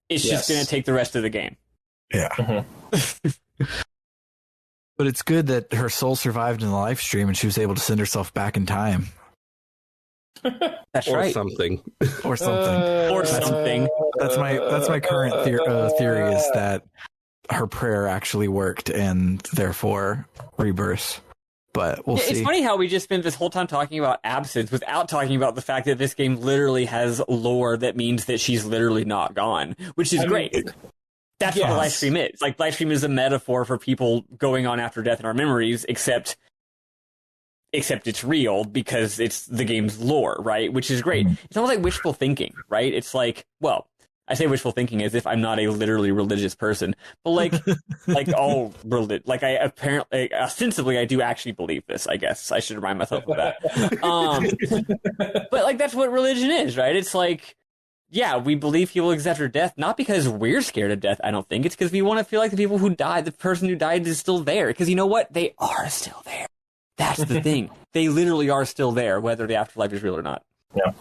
It's just going to take the rest of the game. Yeah. But it's good that her soul survived in the live stream and she was able to send herself back in time. That's or right. something. Or something. Or something. That's my current theory is that her prayer actually worked and therefore rebirth. But we'll see. It's funny how we just spent this whole time talking about absence without talking about the fact that this game literally has lore that means that she's literally not gone, which is great. That's what the live stream is. Like, live stream is a metaphor for people going on after death in our memories, except it's real because it's the game's lore, right? Which is great. It's almost like wishful thinking, right? It's like, well, I say wishful thinking as if I'm not a literally religious person, but like all like I apparently, ostensibly, I do actually believe this. I guess I should remind myself of that. But like that's what religion is, right? It's like, yeah, we believe people exist after death, not because we're scared of death. I don't think it's because we want to feel like the people who died, the person who died, is still there. Because you know what? They are still there. That's the thing. They literally are still there, whether the afterlife is real or not. Yeah.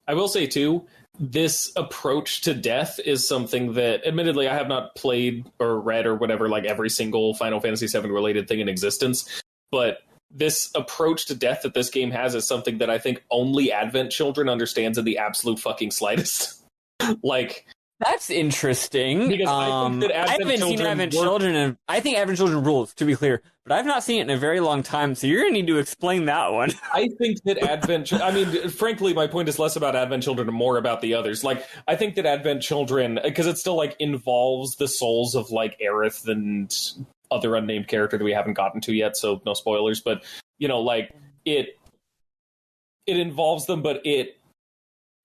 I will say, too, this approach to death is something that, admittedly, I have not played or read or whatever, like every single Final Fantasy VII related thing in existence. But this approach to death that this game has is something that I think only Advent Children understands in the absolute fucking slightest. Like, that's interesting. Because I think that I haven't seen Advent Children, and I think Advent Children rules, to be clear, but I've not seen it in a very long time, so you're going to need to explain that one. I think that I mean, frankly, my point is less about Advent Children and more about the others. Like, I think that Advent Children, because it still, like, involves the souls of, like, Aerith and other unnamed character that we haven't gotten to yet, so no spoilers, but, you know, like, it involves them, but it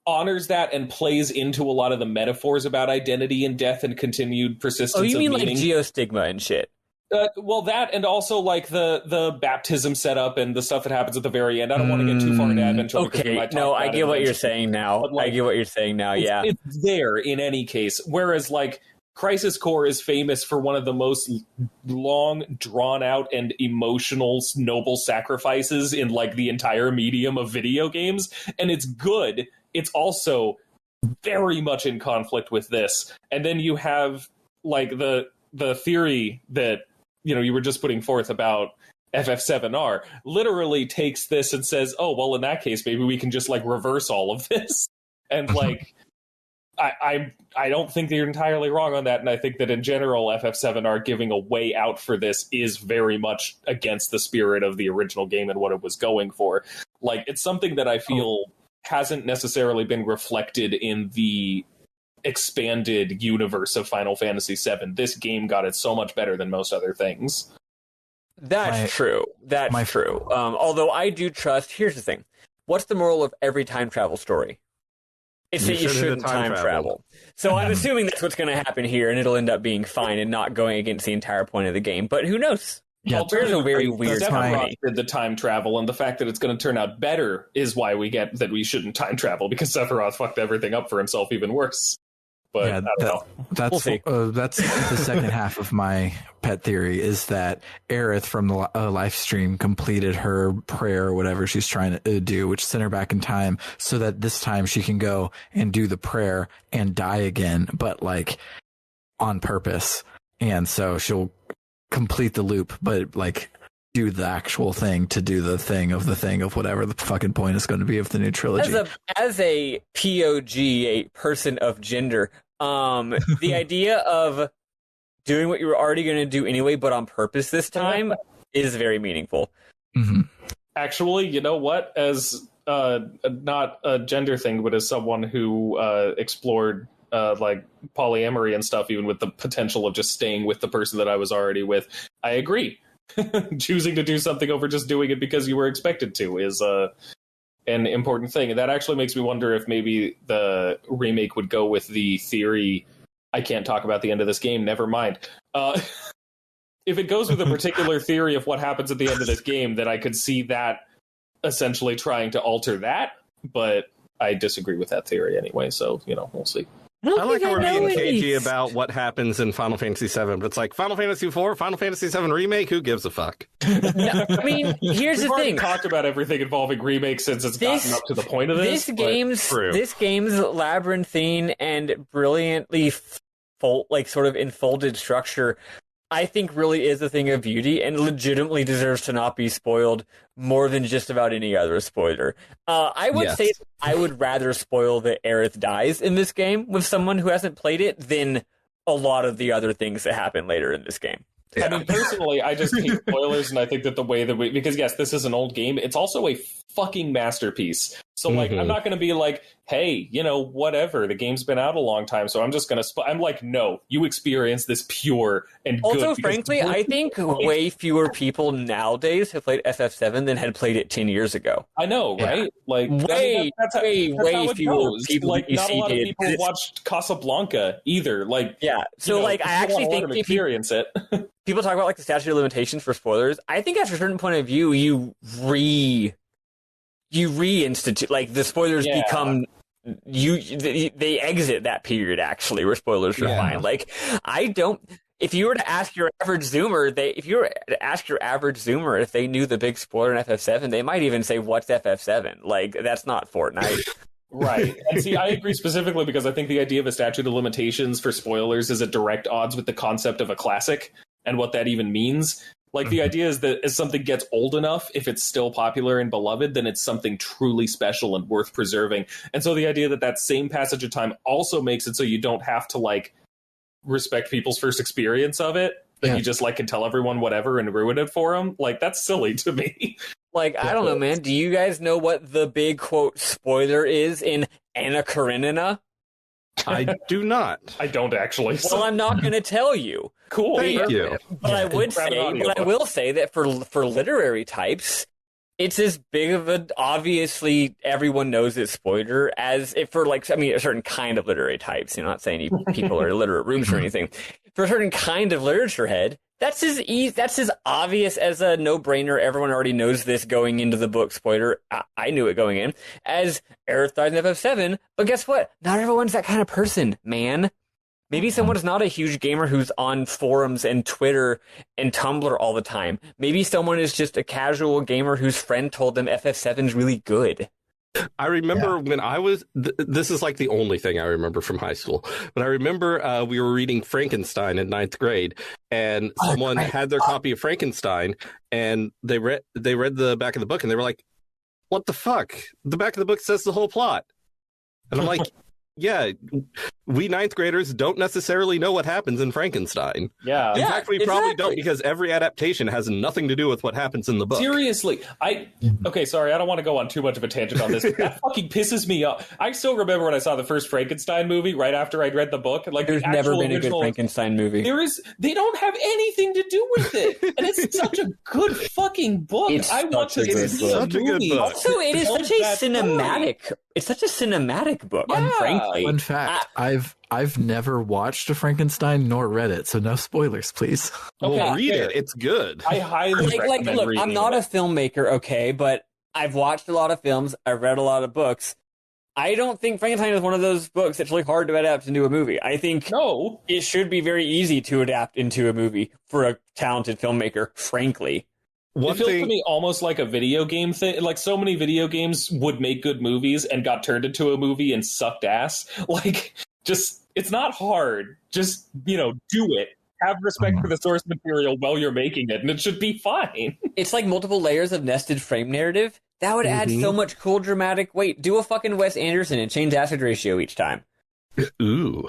honors that and plays into a lot of the metaphors about identity and death and continued persistence of meaning. Oh, you mean like geostigma and shit? Well, that and also like the baptism setup and the stuff that happens at the very end. I don't want to get too far into Advent Children. Okay, no, I get what you're saying now. Like, I get what you're saying now, yeah. It's there in any case. Whereas, like, Crisis Core is famous for one of the most long, drawn-out, and emotional, noble sacrifices in, like, the entire medium of video games. And it's good. It's also very much in conflict with this. And then you have, like, the theory that, you know, you were just putting forth about FF7R literally takes this and says, oh, well, in that case, maybe we can just, like, reverse all of this. And, like, I don't think that you're entirely wrong on that, and I think that in general, FF7R giving a way out for this is very much against the spirit of the original game and what it was going for. Like, it's something that I feel hasn't necessarily been reflected in the expanded universe of Final Fantasy VII. This game got it so much better than most other things. That's true. That's true. Although I do trust... Here's the thing. What's the moral of every time travel story? It's that you shouldn't time travel. So I'm assuming that's what's going to happen here, and it'll end up being fine and not going against the entire point of the game. But who knows? Yeah, there's a very weird Sephiroth did the time travel, and the fact that it's going to turn out better is why we get that we shouldn't time travel, because Sephiroth fucked everything up for himself even worse. But yeah, I don't know. That's the second half of my pet theory is that Aerith from the live stream completed her prayer or whatever she's trying to do, which sent her back in time so that this time she can go and do the prayer and die again, but like on purpose. And so she'll complete the loop, but like do the actual thing to do the thing of whatever the fucking point is going to be of the new trilogy. As a POG, a person of gender, the idea of doing what you were already going to do anyway, but on purpose this time, is very meaningful. Mm-hmm. Actually, you know what? As not a gender thing, but as someone who explored like polyamory and stuff, even with the potential of just staying with the person that I was already with, I agree. Choosing to do something over just doing it because you were expected to is an important thing. And that actually makes me wonder if maybe the remake would go with the theory. I can't talk about the end of this game, never mind. If it goes with a particular theory of what happens at the end of this game, then I could see that essentially trying to alter that. But I disagree with that theory anyway, so, you know, we'll see. I like how we're being cagey about what happens in Final Fantasy VII, but it's like Final Fantasy IV, Final Fantasy VII Remake, who gives a fuck? No, I mean, here's the thing. We've talked about everything involving remakes since it's gotten up to the point of this. This game's labyrinthine and brilliantly sort of enfolded structure I think really is a thing of beauty and legitimately deserves to not be spoiled more than just about any other spoiler. I would say I would rather spoil that Aerith dies in this game with someone who hasn't played it than a lot of the other things that happen later in this game. Yeah. I mean, personally, I just hate spoilers, and I think that the way that because yes, this is an old game, it's also a fucking masterpiece. So, like, I'm not going to be like, hey, you know, whatever, the game's been out a long time, so I'm just going to I'm like, no, you experience this pure and good. Also, frankly, I think way fewer people nowadays have played FF7 than had played it 10 years ago. I know, right? Like, way fewer people. Like, not a lot of people watched Casablanca either. Like, yeah, so, you know, like, I actually think experience it. People talk about, like, the statute of limitations for spoilers. I think after a certain point of view, you reinstitute, like, the spoilers become they exit that period, actually, where spoilers are fine. Like, if you were to ask your average Zoomer if they knew the big spoiler in FF7, they might even say, what's FF7? Like, that's not Fortnite. Right. And see, I agree specifically because I think the idea of a statute of limitations for spoilers is at direct odds with the concept of a classic and what that even means. Like, the idea is that as something gets old enough, if it's still popular and beloved, then it's something truly special and worth preserving. And so the idea that that same passage of time also makes it so you don't have to, like, respect people's first experience of it, that you just, like, can tell everyone whatever and ruin it for them, like, that's silly to me. Like, I don't know, man. Do you guys know what the big, quote, spoiler is in Anna Karenina? I do not. I don't actually. So. Well, I'm not going to tell you. Cool. Thank you. But I will say that for literary types, it's as big of a, obviously everyone knows it's spoiler as if for, like, I mean, a certain kind of literary types. You're not saying people are literate rooms or anything. For a certain kind of literature head, that's as obvious as a no-brainer. Everyone already knows this going into the book. Spoiler, I knew it going in. As Aerith died in FF7, but guess what? Not everyone's that kind of person, man. Maybe someone's not a huge gamer who's on forums and Twitter and Tumblr all the time. Maybe someone is just a casual gamer whose friend told them FF7's really good. I remember when I was, this is like the only thing I remember from high school, but I remember we were reading Frankenstein in 9th grade, and someone had their copy of Frankenstein, and they read the back of the book, and they were like, what the fuck? The back of the book says the whole plot. And I'm like, yeah, we 9th graders don't necessarily know what happens in Frankenstein. Yeah. In fact, we probably don't, because every adaptation has nothing to do with what happens in the book. Seriously. Okay, sorry, I don't want to go on too much of a tangent on this, but that fucking pisses me off. I still remember when I saw the first Frankenstein movie right after I'd read the book. Like, there's never been a good Frankenstein movie. They don't have anything to do with it. And it's such a good fucking book. I want to see a movie. Also, it is such a cinematic. It's such a cinematic book. Yeah. Frankly, fun fact: I've never watched a Frankenstein nor read it, so no spoilers, please. Okay, well, read it; it's good. I highly recommend look, reading I'm not it. a filmmaker, okay, but I've watched a lot of films. I've read a lot of books. I don't think Frankenstein is one of those books that's really hard to adapt into a movie. I think it should be very easy to adapt into a movie for a talented filmmaker, frankly. It feels to me almost like a video game thing. Like, so many video games would make good movies and got turned into a movie and sucked ass. Like, just, it's not hard. Just, do it. Have respect for the source material while you're making it, and it should be fine. It's like multiple layers of nested frame narrative. That would add so much cool dramatic weight. Do a fucking Wes Anderson and change aspect ratio each time. Ooh.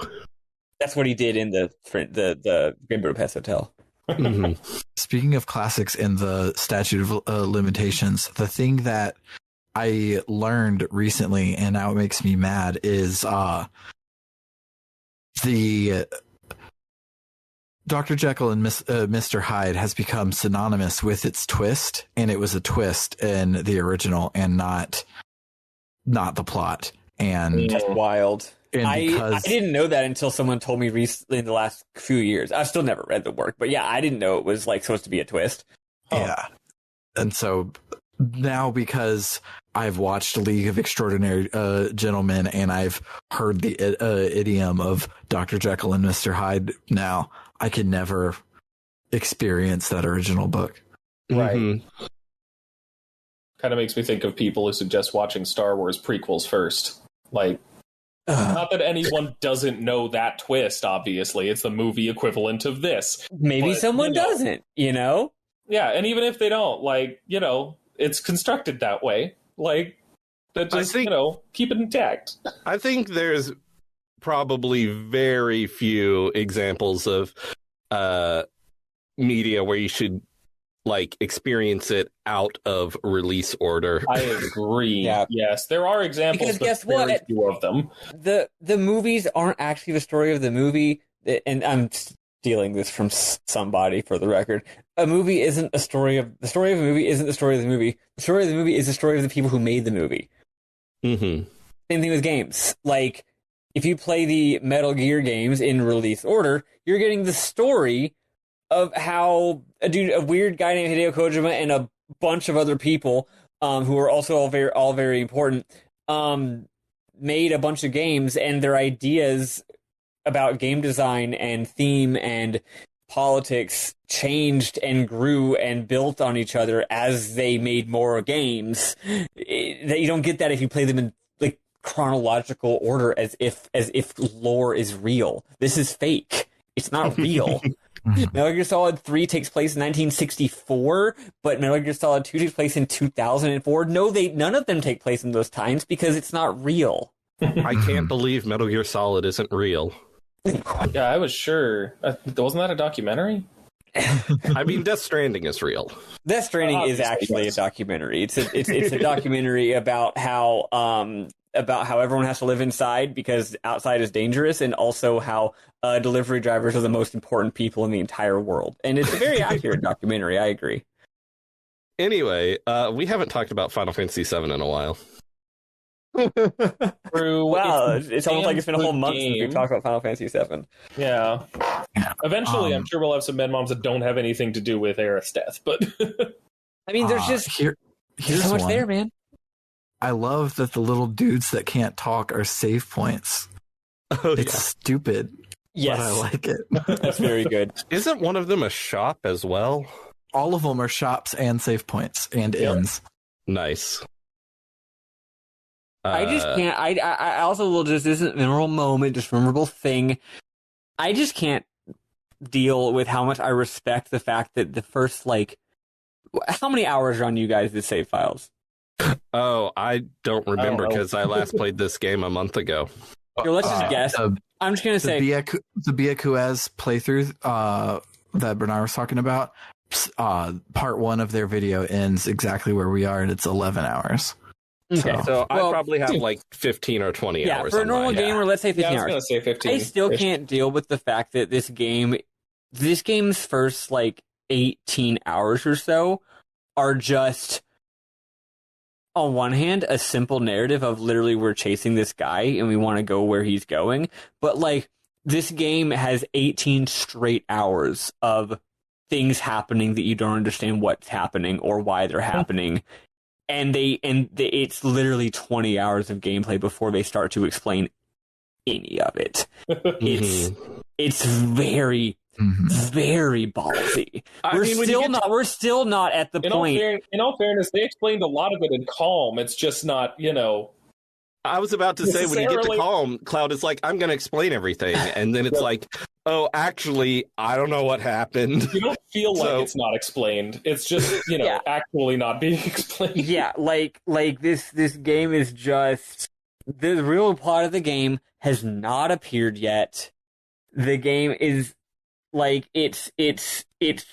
That's what he did in the Grand Budapest Hotel. Speaking of classics and the statute of limitations, the thing that I learned recently, and now it makes me mad, is the Dr. Jekyll and Mr. Hyde has become synonymous with its twist, and it was a twist in the original and not the plot. And that's wild. And I didn't know that until someone told me recently in the last few years. I've still never read the work, but yeah, I didn't know it was like supposed to be a twist. Yeah. And so now, because I've watched League of Extraordinary Gentlemen and I've heard the idiom of Dr. Jekyll and Mr. Hyde, now I can never experience that original book. Right. Mm-hmm. Kind of makes me think of people who suggest watching Star Wars prequels first. Like, Not that anyone doesn't know that twist, obviously. It's the movie equivalent of this. Maybe someone doesn't, you know? Yeah, and even if they don't, like, you know, it's constructed that way. Like, that just, you know, keep it intact. I think there's probably very few examples of media where you should like experience it out of release order. I agree. Yeah. Yes, there are examples, because guess what? Very few of them. The movies aren't actually the story of the movie, and I'm stealing this from somebody for the record. A movie isn't a story of the story of a movie isn't the story of the movie. The story of the movie is the story of the people who made the movie. Mm-hmm. Same thing with games. Like, if you play the Metal Gear games in release order, you're getting the story of how a weird guy named Hideo Kojima and a bunch of other people, who are also all very important, made a bunch of games, and their ideas about game design and theme and politics changed and grew and built on each other as they made more games. That you don't get that if you play them in like chronological order, as if lore is real. This is fake. It's not real. Metal Gear Solid 3 takes place in 1964, but Metal Gear Solid 2 takes place in 2004. No, none of them take place in those times because it's not real. I can't believe Metal Gear Solid isn't real. Yeah, I was sure. Wasn't that a documentary? I mean, Death Stranding is real. Death Stranding is actually a documentary. It's a documentary about how everyone has to live inside because outside is dangerous, and also how delivery drivers are the most important people in the entire world. And it's a very accurate documentary. I agree. Anyway, we haven't talked about Final Fantasy VII in a while. True. Wow, it's almost like it's been a whole month since we talked about Final Fantasy VII. Yeah. Eventually, I'm sure we'll have some medmoms that don't have anything to do with Aerith's death, but I mean, there's just here's so much there, man. I love that the little dudes that can't talk are save points. Oh, it's stupid. Yes, but I like it. That's very good. Isn't one of them a shop as well? All of them are shops and save points and inns. Nice. I just can't. I also will just, this is a memorable moment, just memorable thing. I just can't deal with how much I respect the fact that the first, like, how many hours are on you guys' the save files? Oh, I don't remember because I last played this game a month ago. Yo, let's just guess. I'm just gonna say the Byakuez playthrough that Bernard was talking about. Part 1 of their video ends exactly where we are, and it's 11 hours. Okay, so I probably have like 15 or 20 hours. Yeah, for a normal gamer, let's say 15 hours. I was going to say 15. I still can't deal with the fact that this game's first like 18 hours or so are just, on one hand, a simple narrative of literally we're chasing this guy and we want to go where he's going. But like, this game has 18 straight hours of things happening that you don't understand what's happening or why they're happening. And it's literally 20 hours of gameplay before they start to explain any of it. It's very, very ballsy. We're still not at the point. In all fairness, they explained a lot of it in Calm. It's just not, you know. I was about to say, when you get to Calm, Cloud is like, I'm going to explain everything. And then it's like, oh, actually, I don't know what happened. You don't feel like it's not explained. It's just, you know, actually not being explained. Yeah, like this game is just, the real plot of the game has not appeared yet. The game is like, it's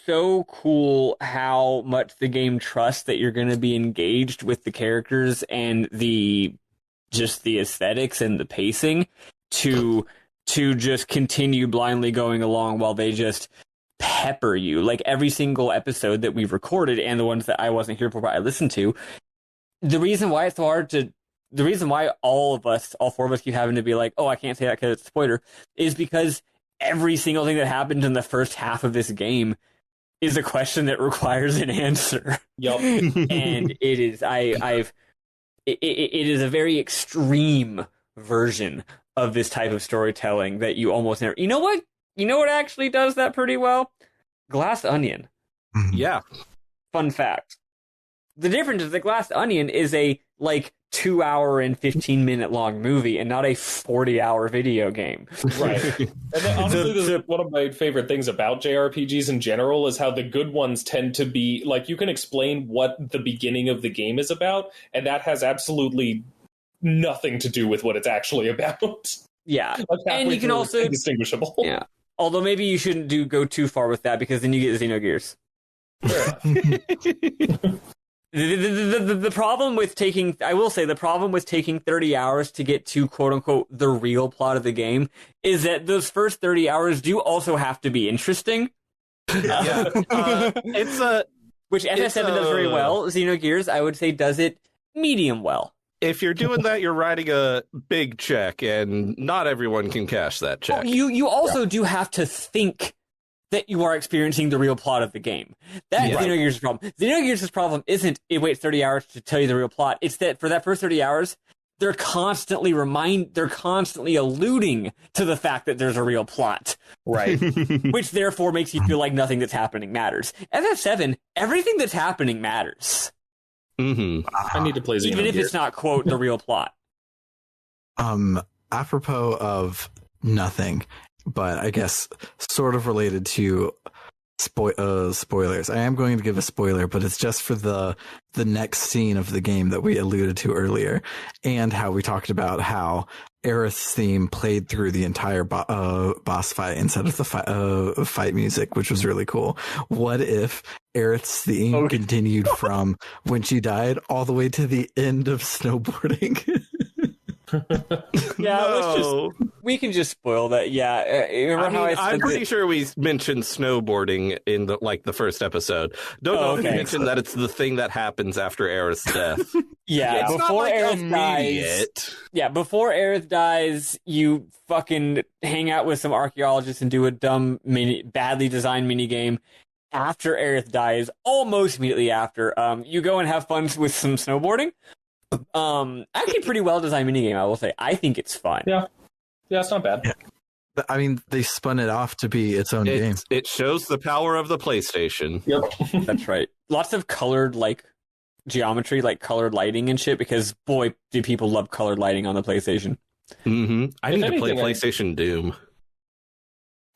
so cool how much the game trusts that you're going to be engaged with the characters and the aesthetics and the pacing to just continue blindly going along while they just pepper you. Like, every single episode that we've recorded and the ones that I wasn't here for but I listened to, the reason why it's so hard to, the reason why all 4 of us keep having to be like, oh, I can't say that because it's a spoiler, is because every single thing that happened in the first half of this game is a question that requires an answer. Yup. And it is, it is a very extreme version of this type of storytelling that you almost never. You know what actually does that pretty well? Glass Onion. Yeah. Fun fact. The difference is The Glass Onion is a, 2 hour and 15 minute long movie and not a 40-hour video game. Right. And then, honestly, this is one of my favorite things about JRPGs in general is how the good ones tend to be, you can explain what the beginning of the game is about, and that has absolutely nothing to do with what it's actually about. Yeah. And you can also... indistinguishable. Yeah. Although maybe you shouldn't go too far with that, because then you get Xenogears. The problem with taking 30 hours to get to quote unquote the real plot of the game is that those first 30 hours do also have to be interesting. Yeah. Which FF7 does very well. Xenogears, I would say, does it medium well. If you're doing that, you're writing a big check, and not everyone can cash that check. You also do have to think that you are experiencing the real plot of the game. That's Xenogears' problem. Xenogears' problem isn't it waits 30 hours to tell you the real plot. It's that for that first 30 hours, they're constantly alluding to the fact that there's a real plot. Right. Which therefore makes you feel like nothing that's happening matters. FF7, everything that's happening matters. Mm-hmm. I need to play Xenogears. Even if it's not, quote, the real plot. Apropos of nothing, but I guess sort of related to spoilers. I am going to give a spoiler, but it's just for the next scene of the game that we alluded to earlier, and how we talked about how Aerith's theme played through the entire boss fight instead of the fight music, which was really cool. What if Aerith's theme continued from when she died all the way to the end of snowboarding? Yeah, we can just spoil that. Yeah, I'm pretty sure we mentioned snowboarding in the first episode. Don't know if we mentioned that it's the thing that happens after Aerith's death. Before Aerith dies. Yeah, before Aerith dies, you fucking hang out with some archaeologists and do a dumb, badly designed mini game. After Aerith dies, almost immediately after, you go and have fun with some snowboarding. Actually pretty well designed minigame, I will say. I think it's fun. Yeah, it's not bad. Yeah. I mean, they spun it off to be its own game. It shows the power of the PlayStation. Yep. That's right. Lots of colored, geometry, colored lighting and shit, because, boy, do people love colored lighting on the PlayStation. Mm-hmm. I need to play PlayStation Doom.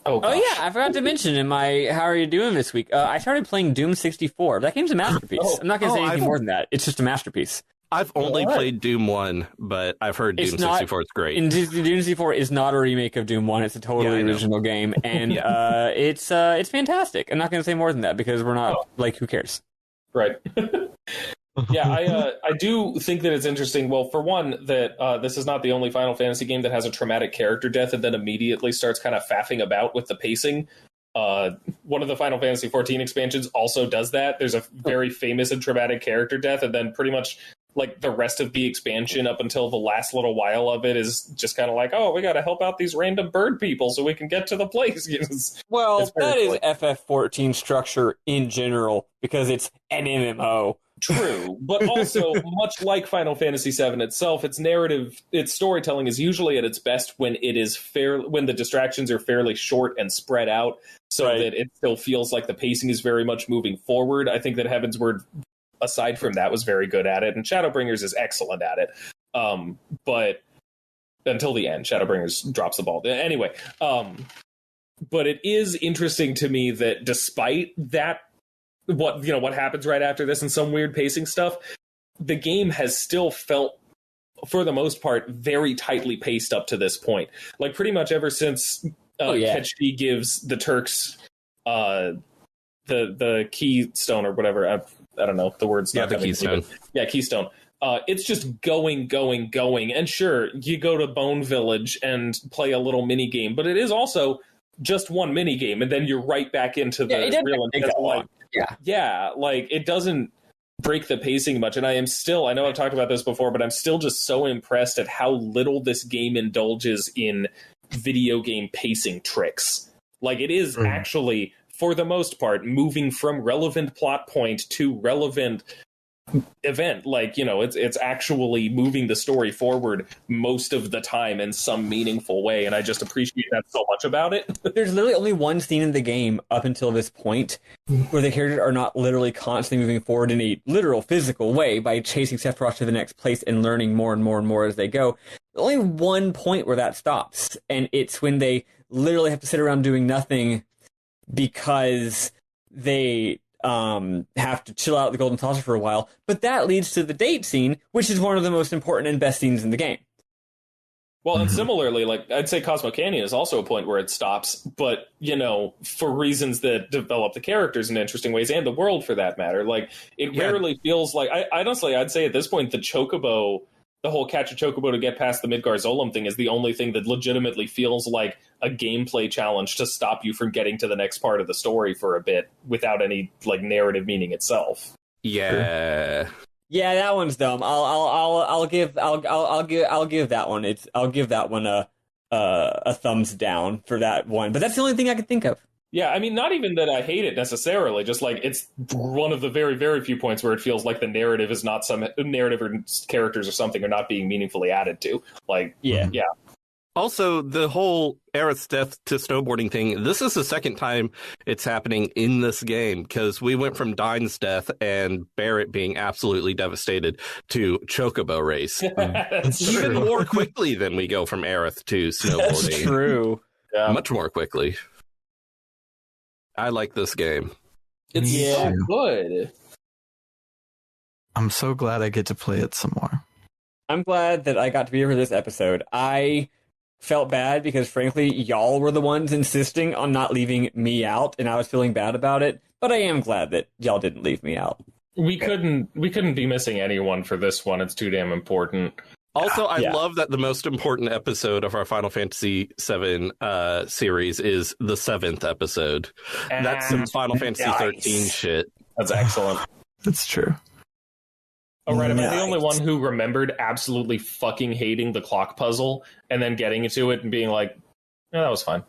Oh, yeah, I forgot to mention in my How Are You Doing this week, I started playing Doom 64. That game's a masterpiece. I'm not going to say anything more than that. It's just a masterpiece. I've only played Doom 1, but I've heard Doom 64 is great. Doom 64 is not a remake of Doom 1. It's a totally original game, and it's fantastic. I'm not going to say more than that, because we're not, who cares? Right. Yeah, I do think that it's interesting. Well, for one, that this is not the only Final Fantasy game that has a traumatic character death and then immediately starts kind of faffing about with the pacing. One of the Final Fantasy 14 expansions also does that. There's a very famous and traumatic character death, and then pretty much the rest of the expansion up until the last little while of it is just kind of we got to help out these random bird people so we can get to the place. That is FF14 structure in general, because it's an MMO. True, but also much like Final Fantasy VII itself, its storytelling is usually at its best when when the distractions are fairly short and spread out, so that it still feels like the pacing is very much moving forward. I think that Heavensward, aside from that, was very good at it, and Shadowbringers is excellent at it. But until the end, Shadowbringers drops the ball. Anyway, but it is interesting to me that despite that, what happens right after this and some weird pacing stuff, the game has still felt, for the most part, very tightly paced up to this point. Pretty much ever since Ketchti gives the Turks the keystone or whatever. I don't know the words. Yeah, the keystone. Yeah, keystone. It's just going. And sure, you go to Bone Village and play a little mini game, but it is also just one mini game, and then you're right back into the real intense life. Yeah, it doesn't break the pacing much, and I know I've talked about this before, but I'm still just so impressed at how little this game indulges in video game pacing tricks. It is actually, for the most part, moving from relevant plot point to relevant event. Like, it's actually moving the story forward most of the time in some meaningful way, and I just appreciate that so much about it. There's literally only one scene in the game up until this point where the characters are not literally constantly moving forward in a literal physical way by chasing Sephiroth to the next place and learning more and more and more as they go. Only one point where that stops, and it's when they literally have to sit around doing nothing because they have to chill out at the Golden Saucer for a while. But that leads to the date scene, which is one of the most important and best scenes in the game. Well, and similarly, like, I'd say Cosmo Canyon is also a point where it stops, but, for reasons that develop the characters in interesting ways, and the world for that matter. Like, it rarely feels like, honestly, I'd say at this point, the Chocobo, the whole catch a Chocobo to get past the Midgar Zolom thing is the only thing that legitimately feels like a gameplay challenge to stop you from getting to the next part of the story for a bit without any, like, narrative meaning itself. Yeah. Yeah, that one's dumb. I'll give that one. I'll give that one a thumbs down for that one. But that's the only thing I could think of. Yeah, I mean, not even that I hate it necessarily, just like it's one of the very, very few points where it feels like the narrative is not some narrative or characters or something are not being meaningfully added to. Like, yeah. Also, the whole Aerith's death to snowboarding thing, this is the second time it's happening in this game, because we went from Dine's death and Barrett being absolutely devastated to Chocobo race. Even more quickly than we go from Aerith to snowboarding. That's true. Yeah. Much more quickly. I like this game. It's so good. I'm so glad I get to play it some more. I'm glad that I got to be here for this episode. I felt bad because, frankly, y'all were the ones insisting on not leaving me out, and I was feeling bad about it. But I am glad that y'all didn't leave me out. We couldn't be missing anyone for this one. It's too damn important. Also, I love that the most important episode of our Final Fantasy VII series is the 7th episode. That's some Final Fantasy 13 shit. That's excellent. That's true. Oh, right. Am I the only one who remembered absolutely fucking hating the clock puzzle and then getting into it and being like, that was fine.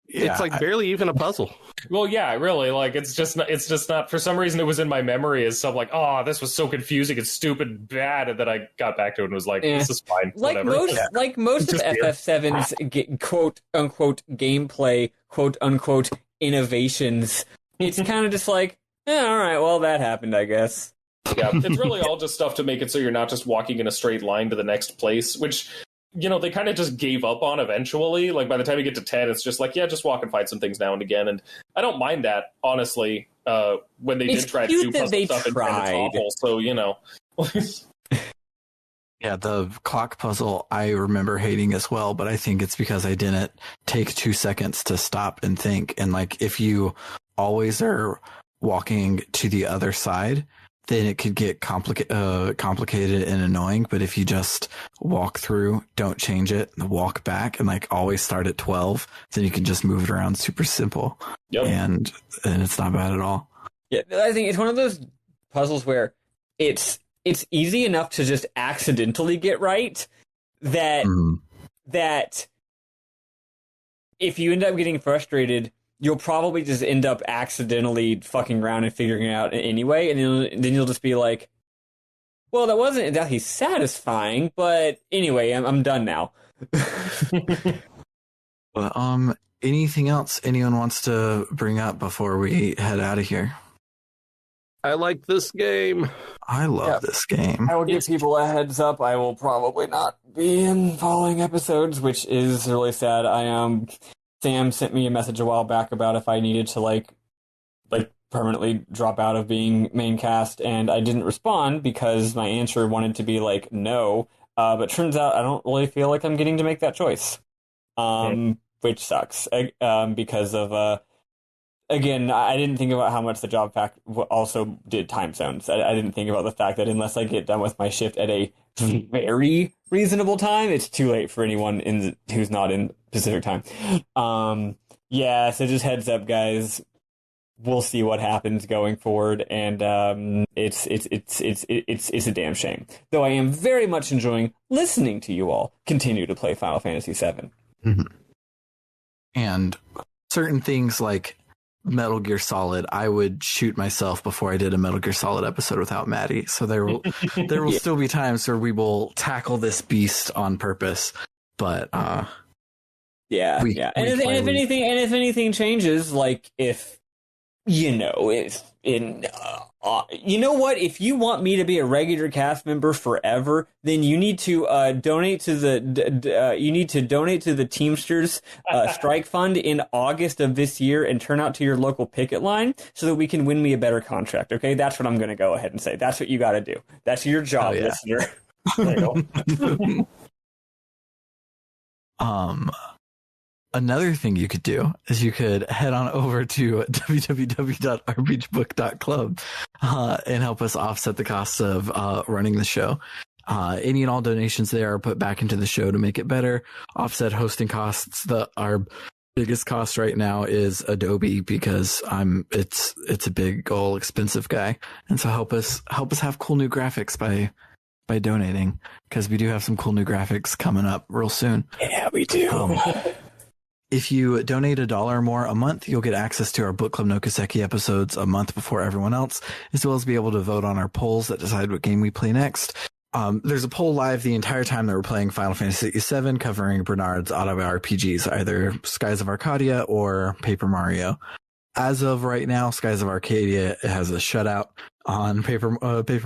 Yeah, it's like barely even a puzzle. Well, yeah, really. Like, it's just not, for some reason, it was in my memory as some like, oh, this was so confusing and stupid and bad. And then I got back to it and was like, this is fine. Like most of FF7's quote unquote gameplay, quote unquote innovations, it's kind of just like, all right, well, that happened, I guess. Yeah, it's really all just stuff to make it so you're not just walking in a straight line to the next place, which, they kind of just gave up on eventually. Like, by the time you get to 10, it's just like, yeah, just walk and fight some things now and again. And I don't mind that, honestly, when they did try to do puzzle stuff and it's awful, so, Yeah, the clock puzzle I remember hating as well, but I think it's because I didn't take 2 seconds to stop and think. And, like, if you always are walking to the other side, then it could get complicated and annoying. But if you just walk through, don't change it, and walk back, and like always start at 12, then you can just move it around super simple. Yep. And it's not bad at all. Yeah, I think it's one of those puzzles where it's easy enough to just accidentally get right that if you end up getting frustrated, you'll probably just end up accidentally fucking around and figuring it out anyway, and then you'll just be like, well, that wasn't exactly satisfying, but anyway, I'm done now. But, anything else anyone wants to bring up before we head out of here? I like this game. I love this game. I will give people a heads up. I will probably not be in following episodes, which is really sad. Sam sent me a message a while back about if I needed to like permanently drop out of being main cast, and I didn't respond because my answer wanted to be like no. But turns out I don't really feel like I'm getting to make that choice, which sucks. Because of again, I didn't think about how much the job fact also did time zones. I didn't think about the fact that unless I get done with my shift at a very reasonable time, it's too late for anyone who's not in Pacific time. So just heads up, guys. We'll see what happens going forward, and it's a damn shame. Though I am very much enjoying listening to you all continue to play Final Fantasy VII. Mm-hmm. And certain things like Metal Gear Solid, I would shoot myself before I did a Metal Gear Solid episode without Maddie. So there will still be times where we will tackle this beast on purpose. But And if anything changes, like if you know what, if you want me to be a regular cast member forever, then you need to donate to the Teamsters strike fund in August of this year and turn out to your local picket line so that we can win me a better contract. Okay, that's what I'm going to go ahead and say. That's what you got to do. That's your job, listener. There you go. Another thing you could do is you could head on over to www.rpgbook.club and help us offset the costs of running the show. Any and all donations there are put back into the show to make it better. Offset hosting costs. Our biggest cost right now is Adobe because it's a big old expensive guy, and so help us have cool new graphics by donating, because we do have some cool new graphics coming up real soon. Yeah, we do. If you donate $1 or more a month, you'll get access to our Book Club no Kaseki episodes a month before everyone else, as well as be able to vote on our polls that decide what game we play next. There's a poll live the entire time that we're playing Final Fantasy VII, covering Bernard's auto RPGs, either Skies of Arcadia or Paper Mario. As of right now, Skies of Arcadia has a shutout on Paper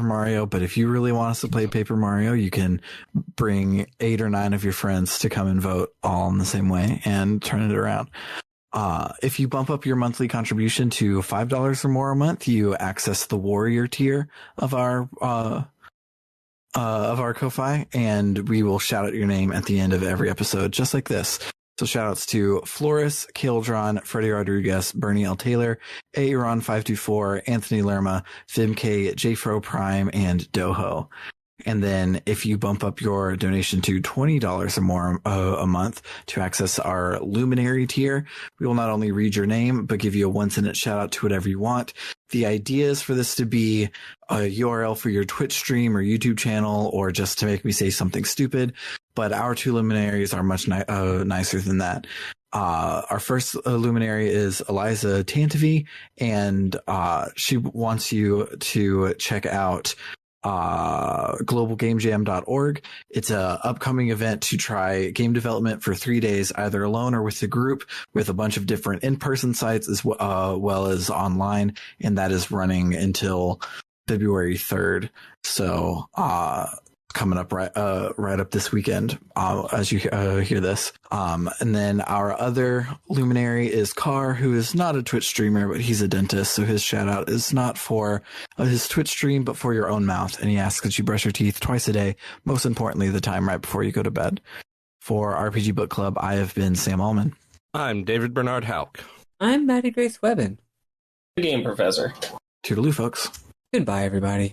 Mario, but if you really want us to play Paper Mario, you can bring 8 or 9 of your friends to come and vote all in the same way and turn it around. If you bump up your monthly contribution to $5 or more a month, you access the Warrior tier of our Ko-Fi, and we will shout out your name at the end of every episode, just like this. So shoutouts to Floris, Kildron, Freddie Rodriguez, Bernie L. Taylor, Aaron524, Anthony Lerma, Fimk, Jfro Prime, and Doho. And then if you bump up your donation to $20 or more a month to access our Luminary tier, we will not only read your name, but give you a 1-sentence shout out to whatever you want. The idea is for this to be a URL for your Twitch stream or YouTube channel, or just to make me say something stupid. But our 2 luminaries are much nicer than that. Our first luminary is Eliza Tantivy, and she wants you to check out globalgamejam.org. It's a upcoming event to try game development for 3 days, either alone or with a group, with a bunch of different in-person sites as well as online, and that is running until February 3rd. So coming up right up this weekend as you hear this. And then our other luminary is Carr, who is not a Twitch streamer, but he's a dentist. So his shout out is not for his Twitch stream, but for your own mouth. And he asks that you brush your teeth twice a day. Most importantly, the time right before you go to bed. For RPG Book Club, I have been Sam Allman. I'm David Bernard Hauk. I'm Maddie Grace Webbin. Game Professor. Toodaloo, folks. Goodbye, everybody.